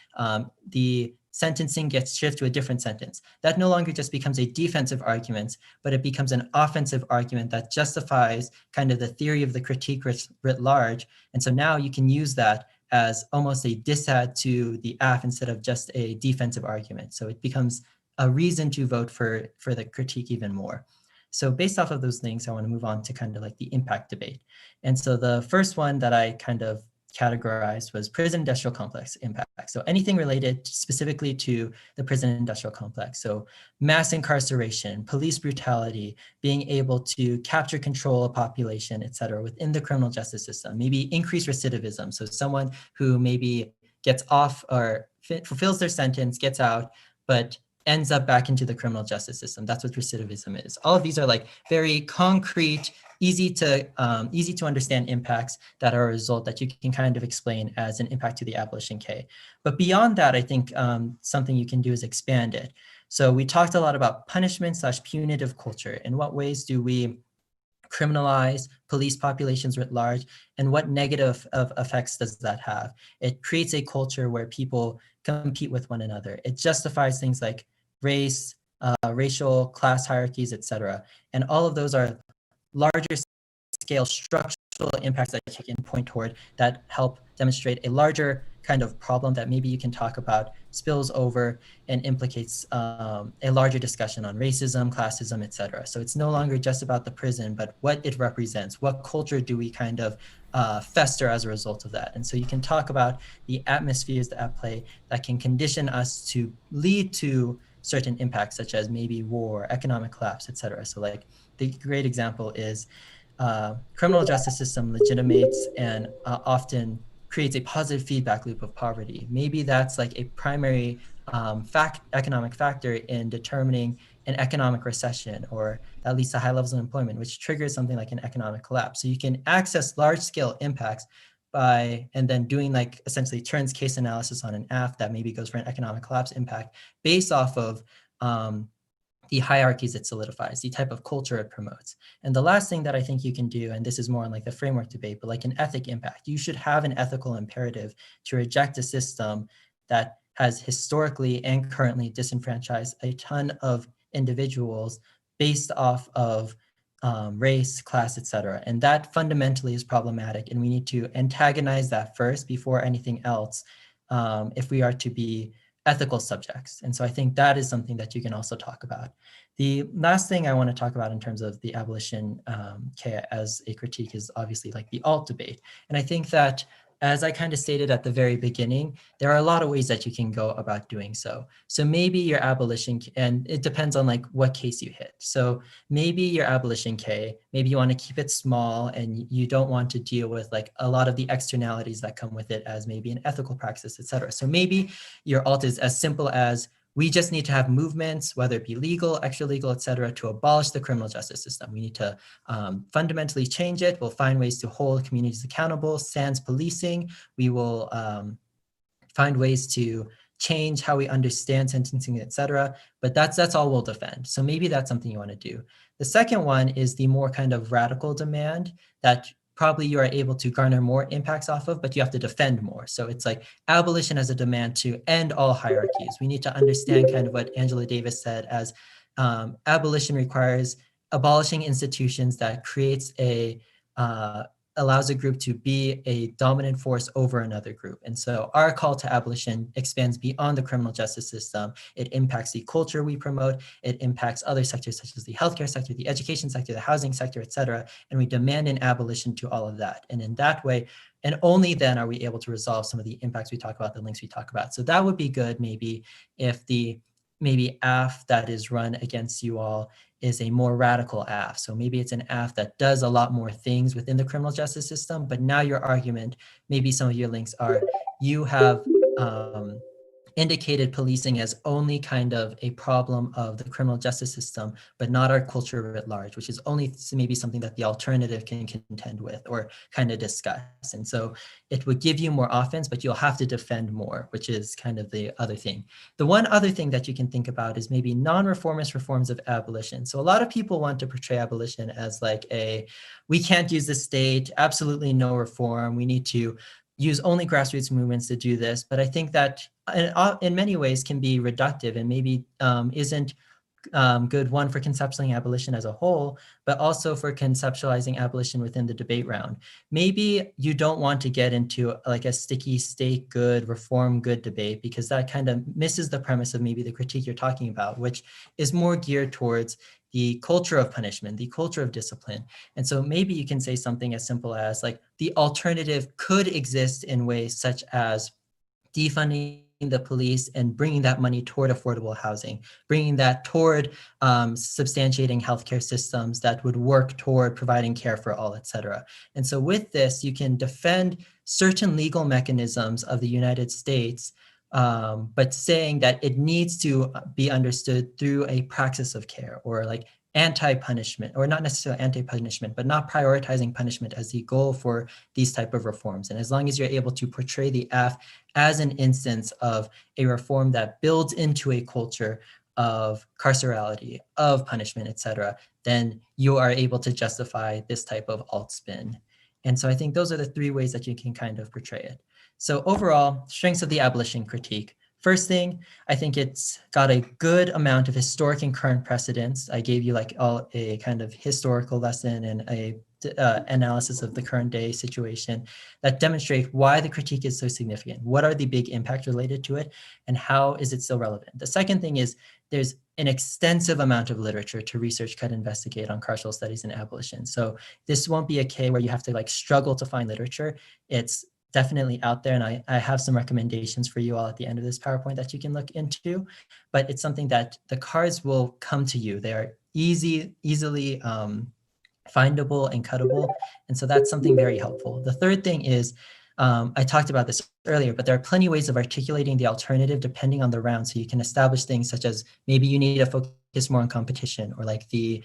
the sentencing gets shifted to a different sentence. That no longer just becomes a defensive argument, but it becomes an offensive argument that justifies kind of the theory of the critique writ large. And so now you can use that as almost a dissad to the AF instead of just a defensive argument. So it becomes a reason to vote for the critique even more. So based off of those things, I want to move on to kind of like the impact debate. And so the first one that I kind of categorized was prison industrial complex impact. So anything related specifically to the prison industrial complex. So mass incarceration, police brutality, being able to capture control of population, et cetera, within the criminal justice system, maybe increase recidivism. So someone who maybe gets off or fulfills their sentence, gets out, but ends up back into the criminal justice system. That's what recidivism is. All of these are like very concrete, easy to understand impacts that are a result that you can kind of explain as an impact to the abolition K. But beyond that, I think something you can do is expand it. So we talked a lot about punishment / punitive culture. In what ways do we criminalize police populations writ large, and what negative effects does that have? It creates a culture where people compete with one another. It justifies things like race, racial, class hierarchies, etc. And all of those are larger scale structural impacts that you can point toward that help demonstrate a larger kind of problem that maybe you can talk about spills over and implicates a larger discussion on racism, classism, etc. So it's no longer just about the prison, but what it represents. What culture do we kind of fester as a result of that? And so you can talk about the atmospheres at play that can condition us to lead to certain impacts, such as maybe war, economic collapse, etc. So like the great example is criminal justice system legitimates and often creates a positive feedback loop of poverty. Maybe that's like a primary economic factor in determining an economic recession or at least a high levels of employment, which triggers something like an economic collapse. So you can access large scale impacts by, and then doing like essentially turns case analysis on an AF that maybe goes for an economic collapse impact based off of the hierarchies it solidifies, the type of culture it promotes. And the last thing that I think you can do, and this is more on like the framework debate, but like an ethic impact, you should have an ethical imperative to reject a system that has historically and currently disenfranchised a ton of individuals based off of race, class, etc. And that fundamentally is problematic, and we need to antagonize that first before anything else if we are to be ethical subjects. And so I think that is something that you can also talk about. The last thing I want to talk about in terms of the abolition K as a critique is obviously like the alt debate. And I think that, as I kind of stated at the very beginning, there are a lot of ways that you can go about doing so. So maybe your abolition, and it depends on like what case you hit. So maybe your abolition K, maybe you want to keep it small and you don't want to deal with like a lot of the externalities that come with it as maybe an ethical practice, et cetera. So maybe your alt is as simple as we just need to have movements, whether it be legal, extra legal, et cetera, to abolish the criminal justice system. We need to fundamentally change it. We'll find ways to hold communities accountable, sans policing. We will find ways to change how we understand sentencing, et cetera. But that's all we'll defend. So maybe that's something you want to do. The second one is the more kind of radical demand that probably you are able to garner more impacts off of, but you have to defend more. So it's like abolition as a demand to end all hierarchies. We need to understand kind of what Angela Davis said as abolition requires abolishing institutions that creates a allows a group to be a dominant force over another group. And so our call to abolition expands beyond the criminal justice system. It impacts the culture we promote. It impacts other sectors such as the healthcare sector, the education sector, the housing sector, et cetera. And we demand an abolition to all of that. And in that way, and only then are we able to resolve some of the impacts we talk about, the links we talk about. So that would be good maybe if the AF that is run against you all is a more radical AF. So maybe it's an AF that does a lot more things within the criminal justice system, but now your argument, maybe some of your links are, you have indicated policing as only kind of a problem of the criminal justice system, but not our culture at large, which is only maybe something that the alternative can contend with or kind of discuss. And so it would give you more offense, but you'll have to defend more, which is kind of the other thing. The one other thing that you can think about is maybe non-reformist reforms of abolition. So a lot of people want to portray abolition as like we can't use the state, absolutely no reform, we need to use only grassroots movements to do this. But I think that in many ways can be reductive and maybe isn't good, one, for conceptualizing abolition as a whole, but also for conceptualizing abolition within the debate round. Maybe you don't want to get into like a sticky state good, reform good debate, because that kind of misses the premise of maybe the critique you're talking about, which is more geared towards the culture of punishment, the culture of discipline. And so maybe you can say something as simple as like the alternative could exist in ways such as defunding the police and bringing that money toward affordable housing, bringing that toward substantiating healthcare systems that would work toward providing care for all, et cetera. And so with this, you can defend certain legal mechanisms of the United States, but saying that it needs to be understood through a praxis of care, or like anti-punishment, or not necessarily anti-punishment, but not prioritizing punishment as the goal for these type of reforms. And as long as you're able to portray the AF as an instance of a reform that builds into a culture of carcerality, of punishment, et cetera, then you are able to justify this type of alt spin. And so I think those are the three ways that you can kind of portray it. So overall, strengths of the abolition critique. First thing, I think it's got a good amount of historic and current precedents. I gave you like a kind of historical lesson and a analysis of the current day situation that demonstrate why the critique is so significant. What are the big impacts related to it, and how is it still relevant? The second thing is there's an extensive amount of literature to research, cut, investigate on carceral studies and abolition. So this won't be a case where you have to like struggle to find literature. It's definitely out there, and I have some recommendations for you all at the end of this PowerPoint that you can look into, but it's something that the cards will come to you. They are easily findable and cuttable, and so that's something very helpful. The third thing is, I talked about this earlier, but there are plenty of ways of articulating the alternative depending on the round, so you can establish things such as maybe you need to focus more on competition, or like the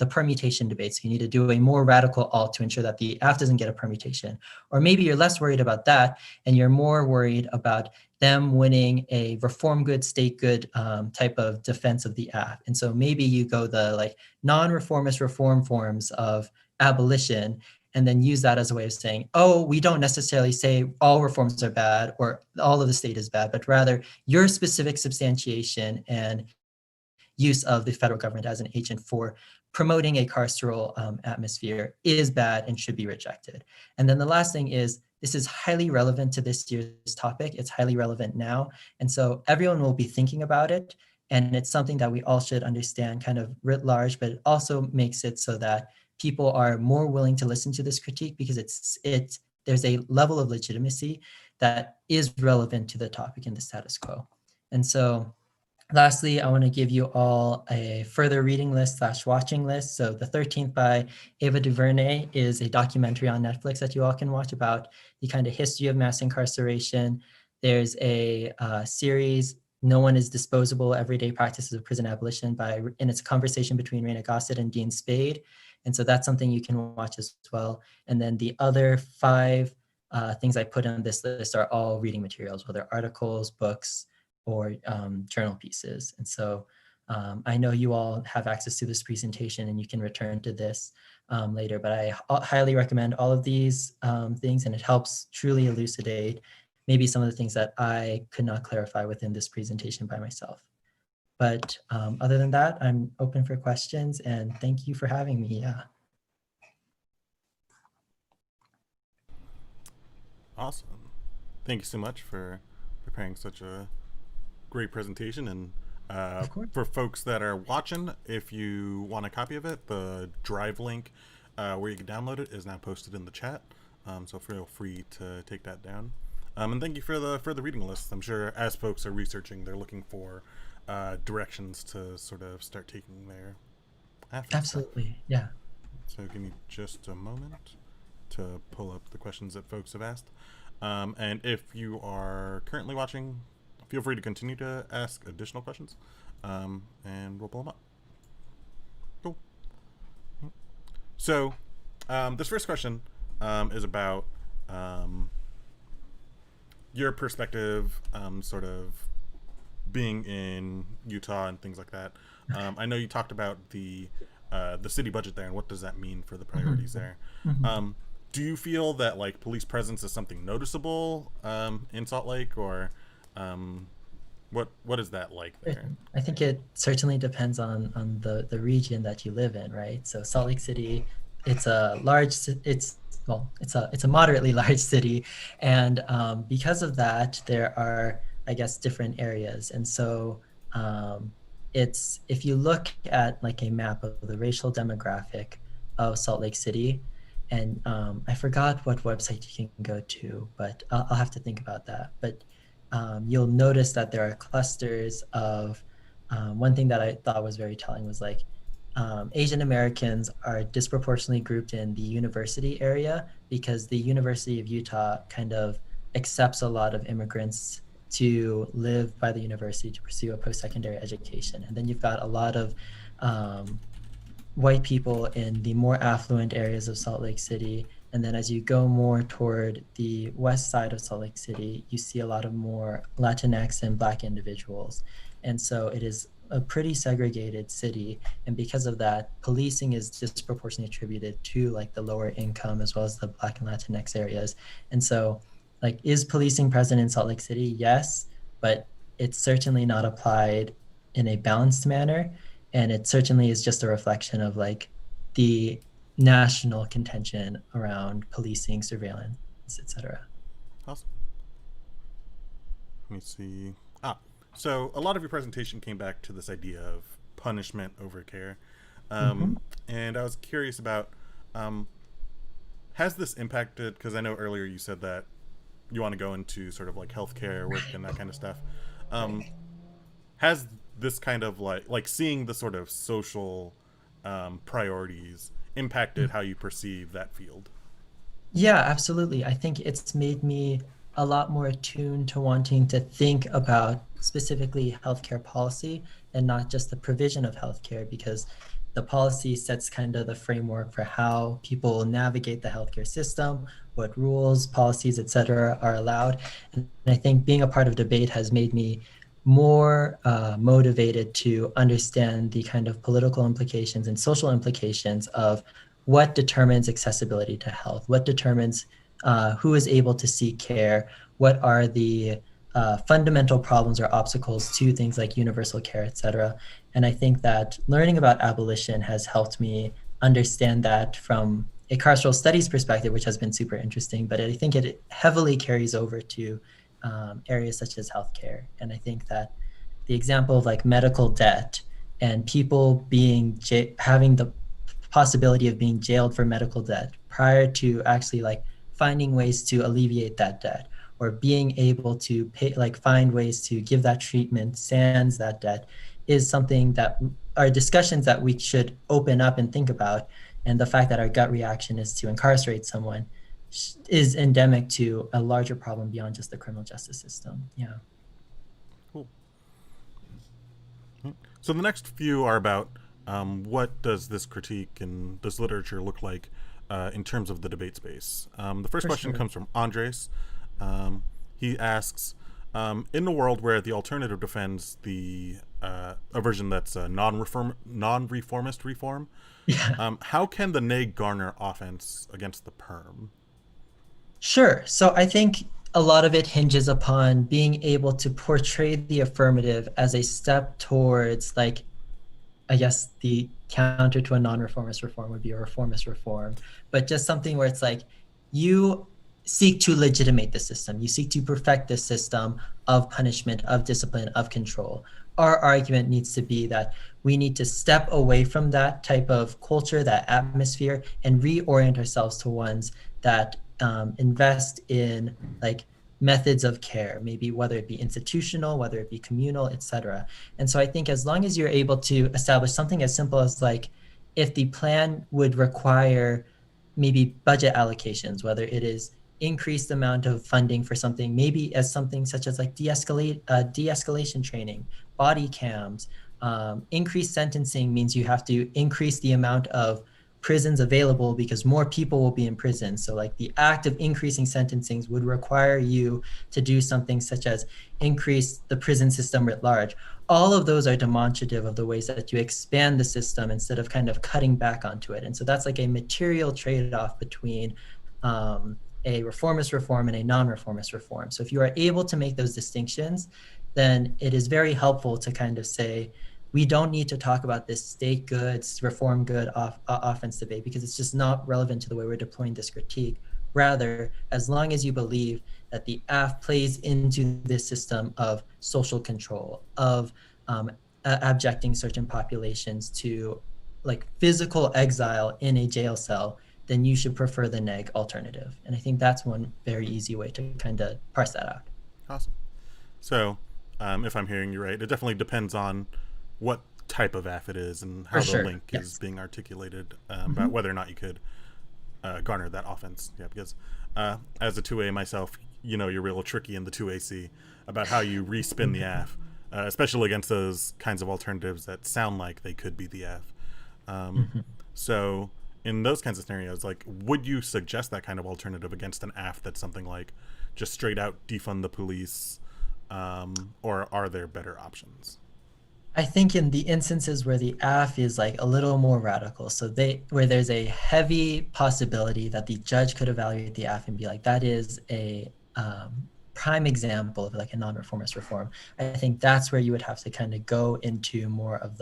permutation debates. You need to do a more radical alt to ensure that the AF doesn't get a permutation. Or maybe you're less worried about that and you're more worried about them winning a reform good, state good type of defense of the AF. And so maybe you go the like non-reformist reform forms of abolition and then use that as a way of saying, oh, we don't necessarily say all reforms are bad or all of the state is bad, but rather your specific substantiation and use of the federal government as an agent for promoting a carceral atmosphere is bad and should be rejected. And then the last thing is, this is highly relevant to this year's topic. It's highly relevant now. And so everyone will be thinking about it. And it's something that we all should understand kind of writ large, but it also makes it so that people are more willing to listen to this critique because there's a level of legitimacy that is relevant to the topic in the status quo. And so lastly, I want to give you all a further reading list / watching list. So The 13th by Ava DuVernay is a documentary on Netflix that you all can watch about the kind of history of mass incarceration. There's a series, No One is Disposable, Everyday Practices of Prison Abolition, and it's a conversation between Raina Gossett and Dean Spade. And so that's something you can watch as well. And then the other 5 things I put on this list are all reading materials, whether articles, books, or journal pieces. And so I know you all have access to this presentation and you can return to this later, but I highly recommend all of these things, and it helps truly elucidate maybe some of the things that I could not clarify within this presentation by myself. But other than that, I'm open for questions, and thank you for having me. Yeah. Awesome. Thank you so much for preparing such a great presentation. And Of course. for folks that are watching, if you want a copy of it, the Drive link where you can download it is now posted in the chat. So feel free to take that down. And thank you for the reading list. I'm sure as folks are researching, they're looking for directions to sort of start taking their after stuff. Absolutely. Yeah. So give me just a moment to pull up the questions that folks have asked. And if you are currently watching, feel free to continue to ask additional questions, and we'll pull them up. Cool. So this first question is about your perspective, sort of being in Utah and things like that. I know you talked about the city budget there, and what does that mean for the priorities there? Do you feel that like police presence is something noticeable in Salt Lake, or what is that like there? I think it certainly depends on the region that you live in, right? So Salt Lake City, it's a it's a moderately large city, and because of that, there are, I guess, different areas. And so it's, if you look at like a map of the racial demographic of Salt Lake City, and I forgot what website you can go to, but I'll have to think about that. But you'll notice that there are clusters of, one thing that I thought was very telling was like, Asian Americans are disproportionately grouped in the university area because the University of Utah kind of accepts a lot of immigrants to live by the university to pursue a post-secondary education. And then you've got a lot of white people in the more affluent areas of Salt Lake City. And then as you go more toward the west side of Salt Lake City, you see a lot of more Latinx and Black individuals. And so it is a pretty segregated city. And because of that, policing is disproportionately attributed to like the lower income as well as the Black and Latinx areas. And so like, is policing present in Salt Lake City? Yes, but it's certainly not applied in a balanced manner. And it certainly is just a reflection of like the national contention around policing, surveillance, etc. Awesome. Let me see. So a lot of your presentation came back to this idea of punishment over care. And I was curious about, has this impacted, because I know earlier you said that you want to go into sort of like healthcare work and that kind of stuff. Has this kind of like seeing the sort of social priorities impacted how you perceive that field? Yeah, absolutely. I think it's made me a lot more attuned to wanting to think about specifically healthcare policy and not just the provision of healthcare, because the policy sets kind of the framework for how people navigate the healthcare system, what rules, policies, et cetera, are allowed. And I think being a part of debate has made me more motivated to understand the kind of political implications and social implications of what determines accessibility to health, what determines who is able to seek care, what are the fundamental problems or obstacles to things like universal care, et cetera. And I think that learning about abolition has helped me understand that from a carceral studies perspective, which has been super interesting, but I think it heavily carries over to areas such as healthcare. And I think that the example of like medical debt and people being having the possibility of being jailed for medical debt prior to actually like finding ways to alleviate that debt, or being able to pay, like find ways to give that treatment sans that debt, is something that are discussions that we should open up and think about. And the fact that our gut reaction is to incarcerate someone is endemic to a larger problem beyond just the criminal justice system. Yeah. Cool. So the next few are about what does this critique and this literature look like in terms of the debate space. The first question comes from Andres. He asks, in a world where the alternative defends a version that's a non-reformist reform, how can the neg garner offense against the perm? Sure. So I think a lot of it hinges upon being able to portray the affirmative as a step towards, like, I guess the counter to a non-reformist reform would be a reformist reform, but just something where it's like, you seek to legitimate the system. You seek to perfect the system of punishment, of discipline, of control. Our argument needs to be that we need to step away from that type of culture, that atmosphere, and reorient ourselves to ones that invest in like methods of care, maybe whether it be institutional, whether it be communal, etc. And so I think as long as you're able to establish something as simple as like, if the plan would require maybe budget allocations, whether it is increased amount of funding for something, maybe as something such as like de-escalation training, body cams. Increased sentencing means you have to increase the amount of prisons available because more people will be in prison. So like the act of increasing sentencings would require you to do something such as increase the prison system writ large. All of those are demonstrative of the ways that you expand the system instead of kind of cutting back onto it. And so that's like a material trade-off between a reformist reform and a non-reformist reform. So if you are able to make those distinctions, then it is very helpful to kind of say, we don't need to talk about this state goods, reform good offense debate because it's just not relevant to the way we're deploying this critique. Rather, as long as you believe that the AF plays into this system of social control, of abjecting certain populations to like physical exile in a jail cell, then you should prefer the neg alternative. And I think that's one very easy way to kind of parse that out. Awesome. So, if I'm hearing you right, it definitely depends on what type of AF it is and how For the sure. link Yes. is being articulated about whether or not you could garner that offense. Yeah, because as a 2A myself, you know, you're real tricky in the 2AC about how you respin the AF, especially against those kinds of alternatives that sound like they could be the AF. So in those kinds of scenarios, like, would you suggest that kind of alternative against an AF that's something like just straight out defund the police, or are there better options? I think in the instances where the AF is like a little more radical, so where there's a heavy possibility that the judge could evaluate the AF and be like, that is a prime example of like a non-reformist reform. I think that's where you would have to kind of go into more of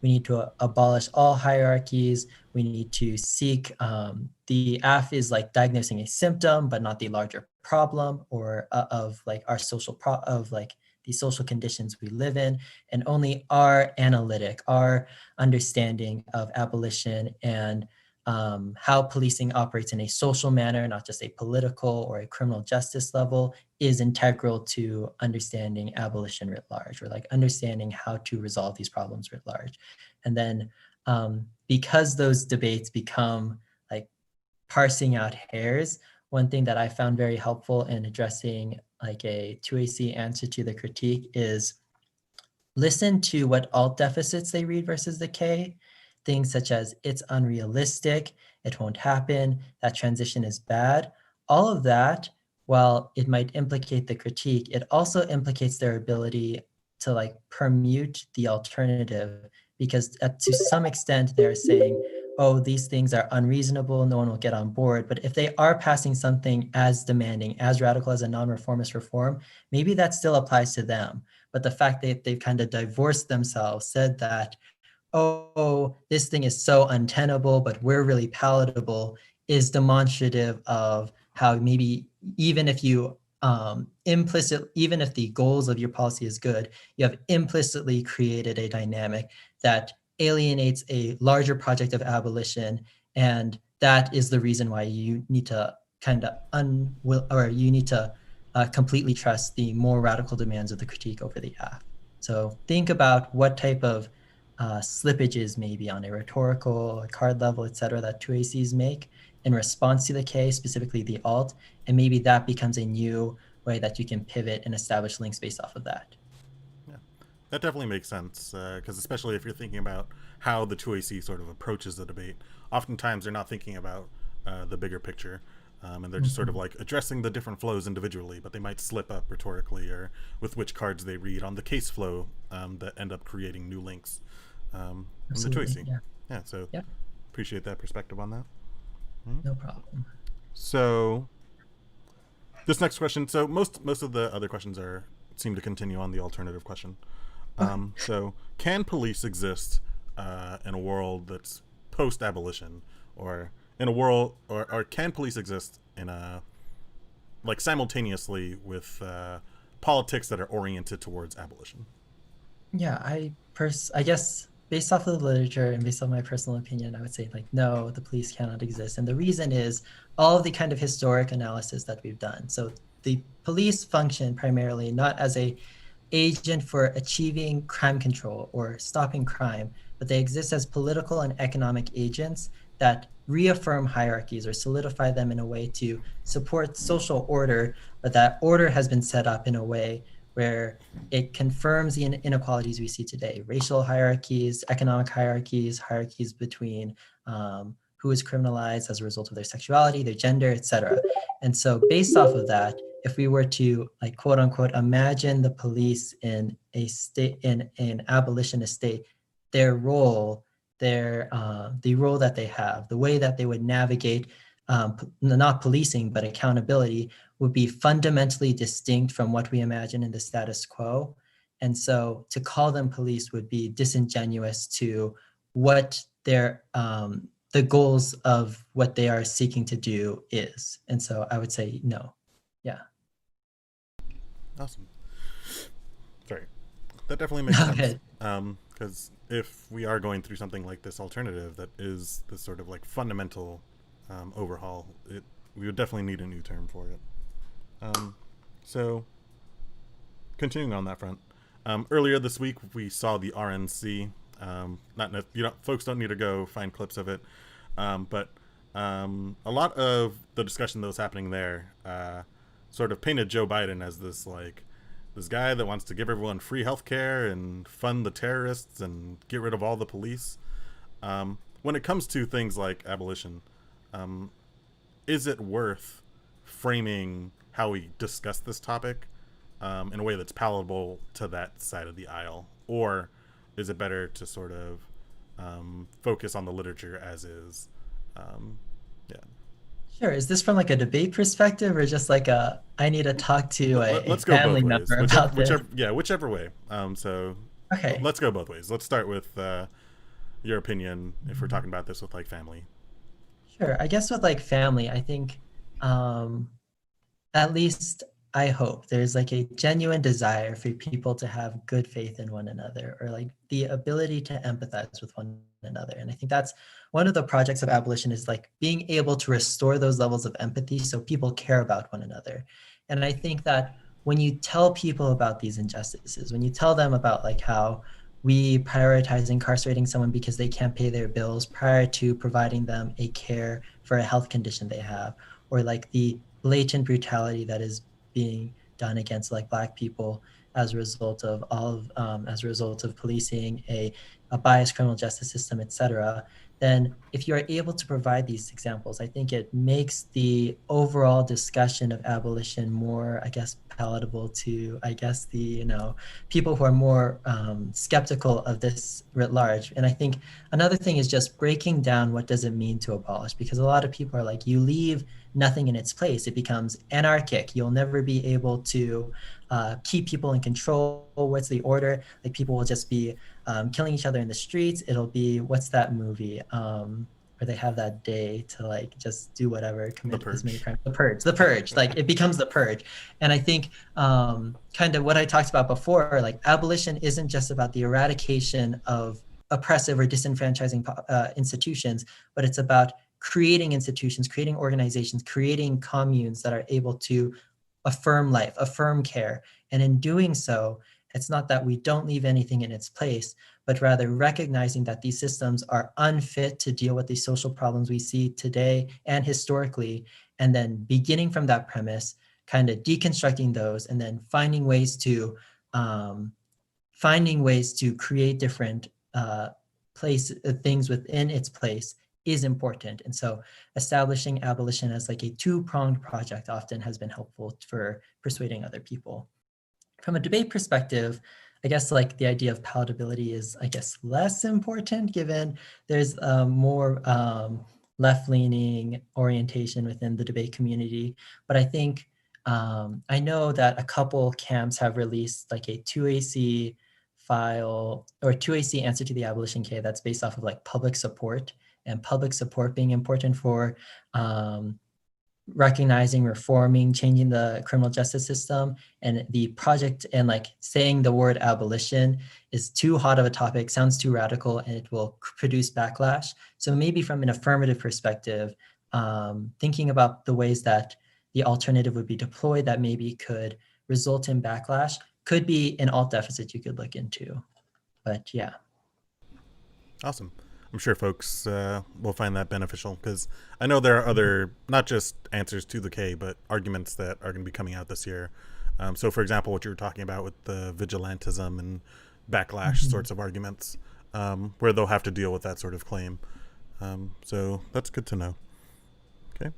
we need to abolish all hierarchies. We need to seek, the AF is like diagnosing a symptom, but not the larger problem or of like our of like the social conditions we live in, and only our analytic, our understanding of abolition and how policing operates in a social manner, not just a political or a criminal justice level, is integral to understanding abolition writ large, or like understanding how to resolve these problems writ large. And then because those debates become like parsing out hairs, one thing that I found very helpful in addressing like a 2AC answer to the critique is listen to what alt deficits they read versus the K. Things such as it's unrealistic, it won't happen, that transition is bad. All of that, while it might implicate the critique, it also implicates their ability to like permute the alternative, because to some extent they're saying, oh, these things are unreasonable, no one will get on board. But if they are passing something as demanding, as radical as a non-reformist reform, maybe that still applies to them. But the fact that they've kind of divorced themselves, said that, oh, this thing is so untenable, but we're really palatable, is demonstrative of how maybe even if you even if the goals of your policy is good, you have implicitly created a dynamic that alienates a larger project of abolition, and that is the reason why you need to kind of you need to completely trust the more radical demands of the critique over the AF. So think about what type of slippages maybe on a rhetorical, card level, et cetera, that 2ACs make in response to the K, specifically the alt, and maybe that becomes a new way that you can pivot and establish links based off of that. Yeah, that definitely makes sense, because especially if you're thinking about how the 2AC sort of approaches the debate, oftentimes they're not thinking about the bigger picture. And they're just sort of like addressing the different flows individually, but they might slip up rhetorically or with which cards they read on the case flow that end up creating new links in the 2AC. Yeah, so yeah, appreciate that perspective on that. no problem. So this next question, so most of the other questions seem to continue on the alternative question. So can police exist in a world that's post-abolition, or in a world, or can police exist in a like simultaneously with politics that are oriented towards abolition. Yeah, I guess based off of the literature and based on my personal opinion, I would say like no, the police cannot exist. And the reason is all of the kind of historic analysis that we've done. So the police function primarily not as a agent for achieving crime control or stopping crime, but they exist as political and economic agents that reaffirm hierarchies or solidify them in a way to support social order, but that order has been set up in a way where it confirms the inequalities we see today: racial hierarchies, economic hierarchies, hierarchies between who is criminalized as a result of their sexuality, their gender, etc. And so based off of that, if we were to like quote unquote imagine the police in a state, in an abolitionist state, their role, the role that they have, the way that they would navigate not policing but accountability would be fundamentally distinct from what we imagine in the status quo. And so to call them police would be disingenuous to what their the goals of what they are seeking to do is. And so I would say no. Yeah. Awesome. Sorry. That definitely makes sense. Okay. Because if we are going through something like this alternative that is this sort of like fundamental overhaul, we would definitely need a new term for it. So, continuing on that front, earlier this week we saw the RNC. Folks don't need to go find clips of it, but a lot of the discussion that was happening there sort of painted Joe Biden as this guy that wants to give everyone free healthcare and fund the terrorists and get rid of all the police. When it comes to things like abolition, is it worth framing how we discuss this topic in a way that's palatable to that side of the aisle? Or is it better to sort of focus on the literature as is? Yeah. Sure. Is this from like a debate perspective or just like I need to talk to a Let's go family both ways. member about this? Whichever way. Okay. Let's go both ways. Let's start with your opinion if we're talking about this with like family. Sure. I guess with like family, I think at least I hope there's like a genuine desire for people to have good faith in one another, or like the ability to empathize with one another. And I think that's one of the projects of abolition, is like being able to restore those levels of empathy so people care about one another. And I think that when you tell people about these injustices, when you tell them about like how we prioritize incarcerating someone because they can't pay their bills prior to providing them a care for a health condition they have, or like the blatant brutality that is being done against like Black people as a result of policing, a biased criminal justice system, etc., then if you're able to provide these examples, I think it makes the overall discussion of abolition more, I guess, palatable to, I guess, the people who are more skeptical of this writ large. And I think another thing is just breaking down what does it mean to abolish, because a lot of people are like, you leave nothing in its place, it becomes anarchic. You'll never be able to keep people in control. What's the order? Like people will just be killing each other in the streets. It'll be, what's that movie where they have that day to like just do whatever, commit as many crimes. The Purge. Like it becomes the Purge. And I think kind of what I talked about before, like abolition isn't just about the eradication of oppressive or disenfranchising institutions, but it's about creating institutions, creating organizations, creating communes that are able to affirm life, affirm care. And in doing so, it's not that we don't leave anything in its place, but rather recognizing that these systems are unfit to deal with the social problems we see today and historically, and then beginning from that premise, kind of deconstructing those, and then finding ways to create different things within its place is important. And so establishing abolition as like a two-pronged project often has been helpful for persuading other people. From a debate perspective, I guess like the idea of palatability is, I guess, less important, given there's more left-leaning orientation within the debate community. But I think I know that a couple camps have released like a 2AC file or 2AC answer to the abolition K that's based off of like public support, and public support being important for recognizing, reforming, changing the criminal justice system, and the project and like saying the word abolition is too hot of a topic, sounds too radical, and it will produce backlash. So maybe from an affirmative perspective, thinking about the ways that the alternative would be deployed that maybe could result in backlash could be an alt deficit you could look into. But yeah. Awesome. I'm sure folks will find that beneficial because I know there are other, not just answers to the K, but arguments that are going to be coming out this year. So, for example, what you were talking about with the vigilantism and backlash sorts of arguments, where they'll have to deal with that sort of claim. So that's good to know. Okay.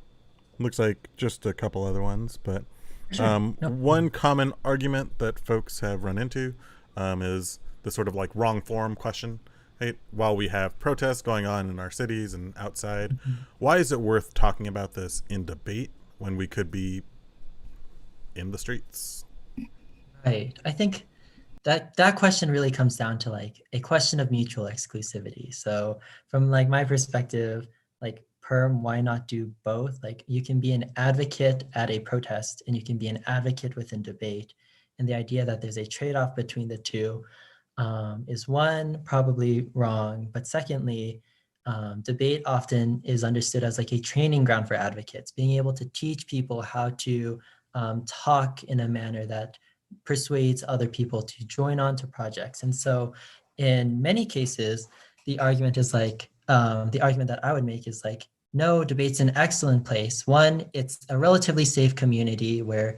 Looks like just a couple other ones, but one common argument that folks have run into is the sort of like wrong form question. Hey, while we have protests going on in our cities and outside, why is it worth talking about this in debate when we could be in the streets? Right. I think that question really comes down to like a question of mutual exclusivity. So from like my perspective, like perm, why not do both? Like you can be an advocate at a protest and you can be an advocate within debate. And the idea that there's a trade-off between the two is one, probably wrong, but secondly, debate often is understood as like a training ground for advocates, being able to teach people how to talk in a manner that persuades other people to join on to projects. And so in many cases, the argument is like, the argument that I would make is like, no, debate's an excellent place. One, it's a relatively safe community where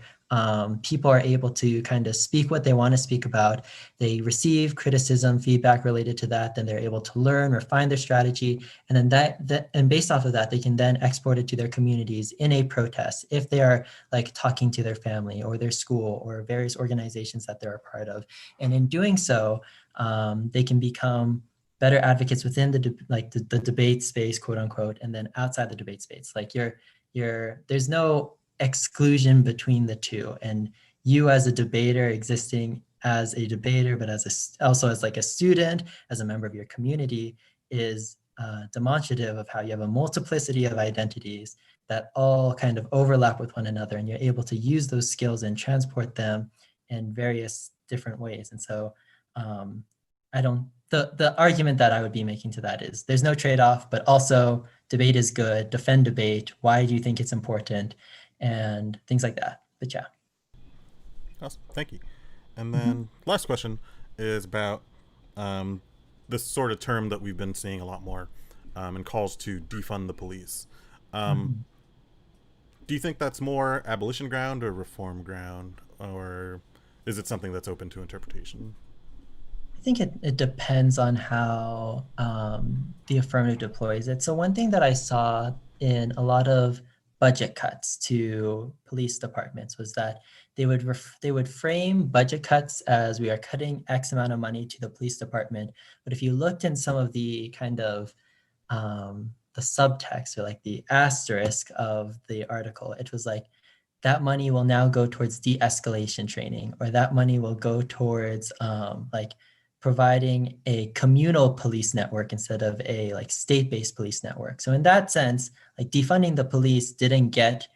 people are able to kind of speak what they want to speak about. They receive criticism, feedback related to that, then they're able to learn, refine their strategy, and then that and based off of that, they can then export it to their communities in a protest if they are like talking to their family or their school or various organizations that they're a part of. And in doing so, they can become better advocates within the debate space, quote unquote, and then outside the debate space. Like there's no exclusion between the two, and you as a debater existing as a debater, but also as like a student, as a member of your community, is demonstrative of how you have a multiplicity of identities that all kind of overlap with one another, and you're able to use those skills and transport them in various different ways. And so the argument that I would be making to that is there's no trade-off, but also debate is good, defend debate, why do you think it's important, and things like that. But yeah. Awesome. Thank you. And then last question is about this sort of term that we've been seeing a lot more and calls to defund the police. Do you think that's more abolition ground or reform ground, or is it something that's open to interpretation? I think it depends on how the affirmative deploys it. So one thing that I saw in a lot of budget cuts to police departments was that they would frame budget cuts as we are cutting X amount of money to the police department. But if you looked in some of the kind of the subtext or like the asterisk of the article, it was like that money will now go towards de-escalation training, or that money will go towards like providing a communal police network instead of a like state-based police network. So in that sense, like defunding the police didn't get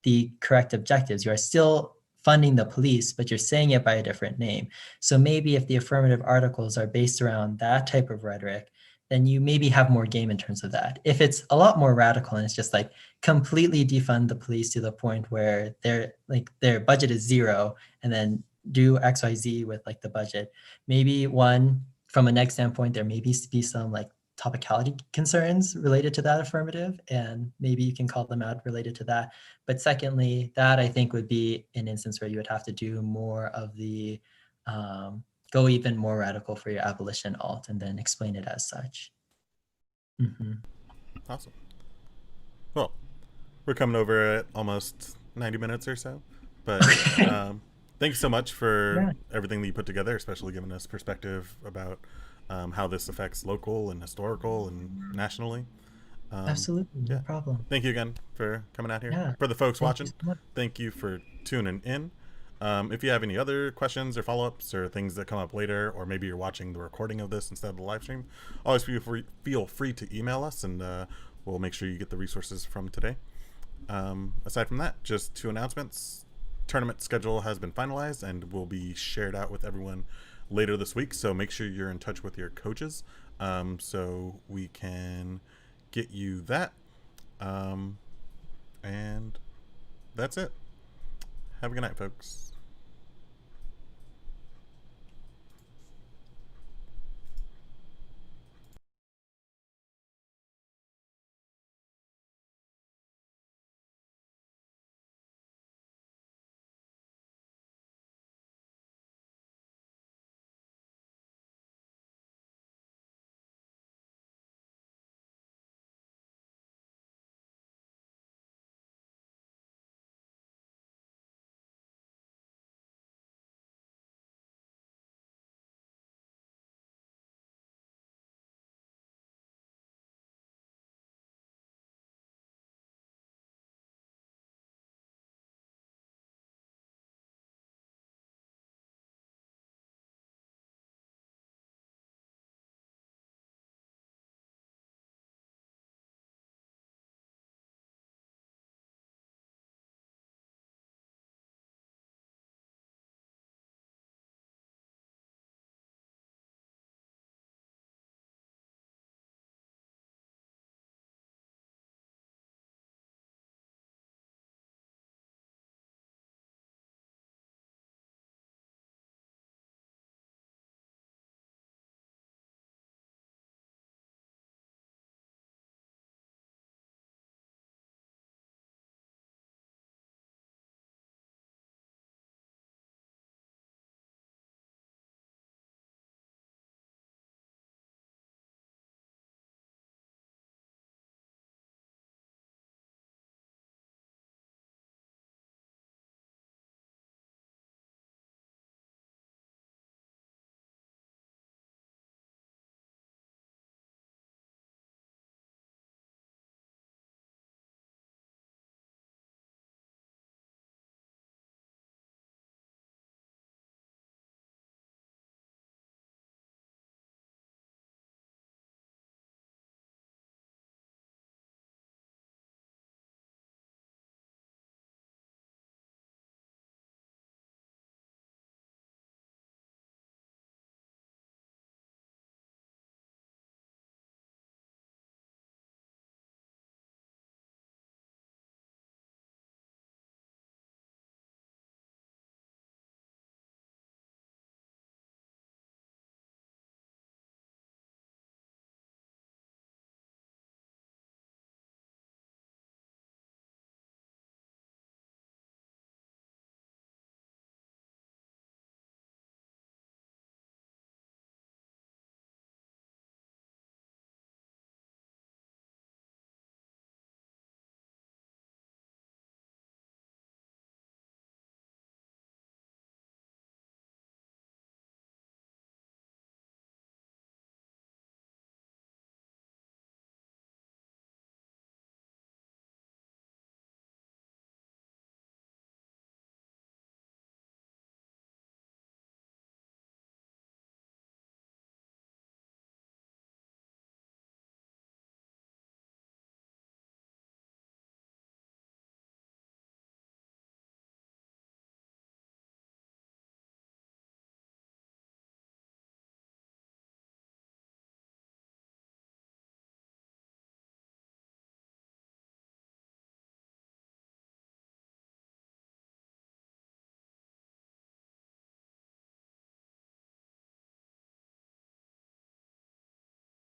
the correct objectives. You are still funding the police, but you're saying it by a different name. So maybe if the affirmative articles are based around that type of rhetoric, then you maybe have more game in terms of that. If it's a lot more radical and it's just like completely defund the police to the point where their budget is zero and then do XYZ with like the budget, maybe one, from a next standpoint, there may be some like topicality concerns related to that affirmative, and maybe you can call them out related to that. But secondly, that I think would be an instance where you would have to do more of the go even more radical for your abolition alt and then explain it as such. Awesome. Well, we're coming over at almost 90 minutes or so, but thank you so much for everything that you put together, especially giving us perspective about how this affects local and historical and nationally. Absolutely, no problem. Thank you again for coming out here. Yeah. For the folks watching, thank you for tuning in. If you have any other questions or follow-ups or things that come up later, or maybe you're watching the recording of this instead of the live stream, always feel free to email us, and we'll make sure you get the resources from today. Aside from that, just two announcements. Tournament schedule has been finalized and will be shared out with everyone later this week. So make sure you're in touch with your coaches so we can get you that. And that's it. Have a good night, folks.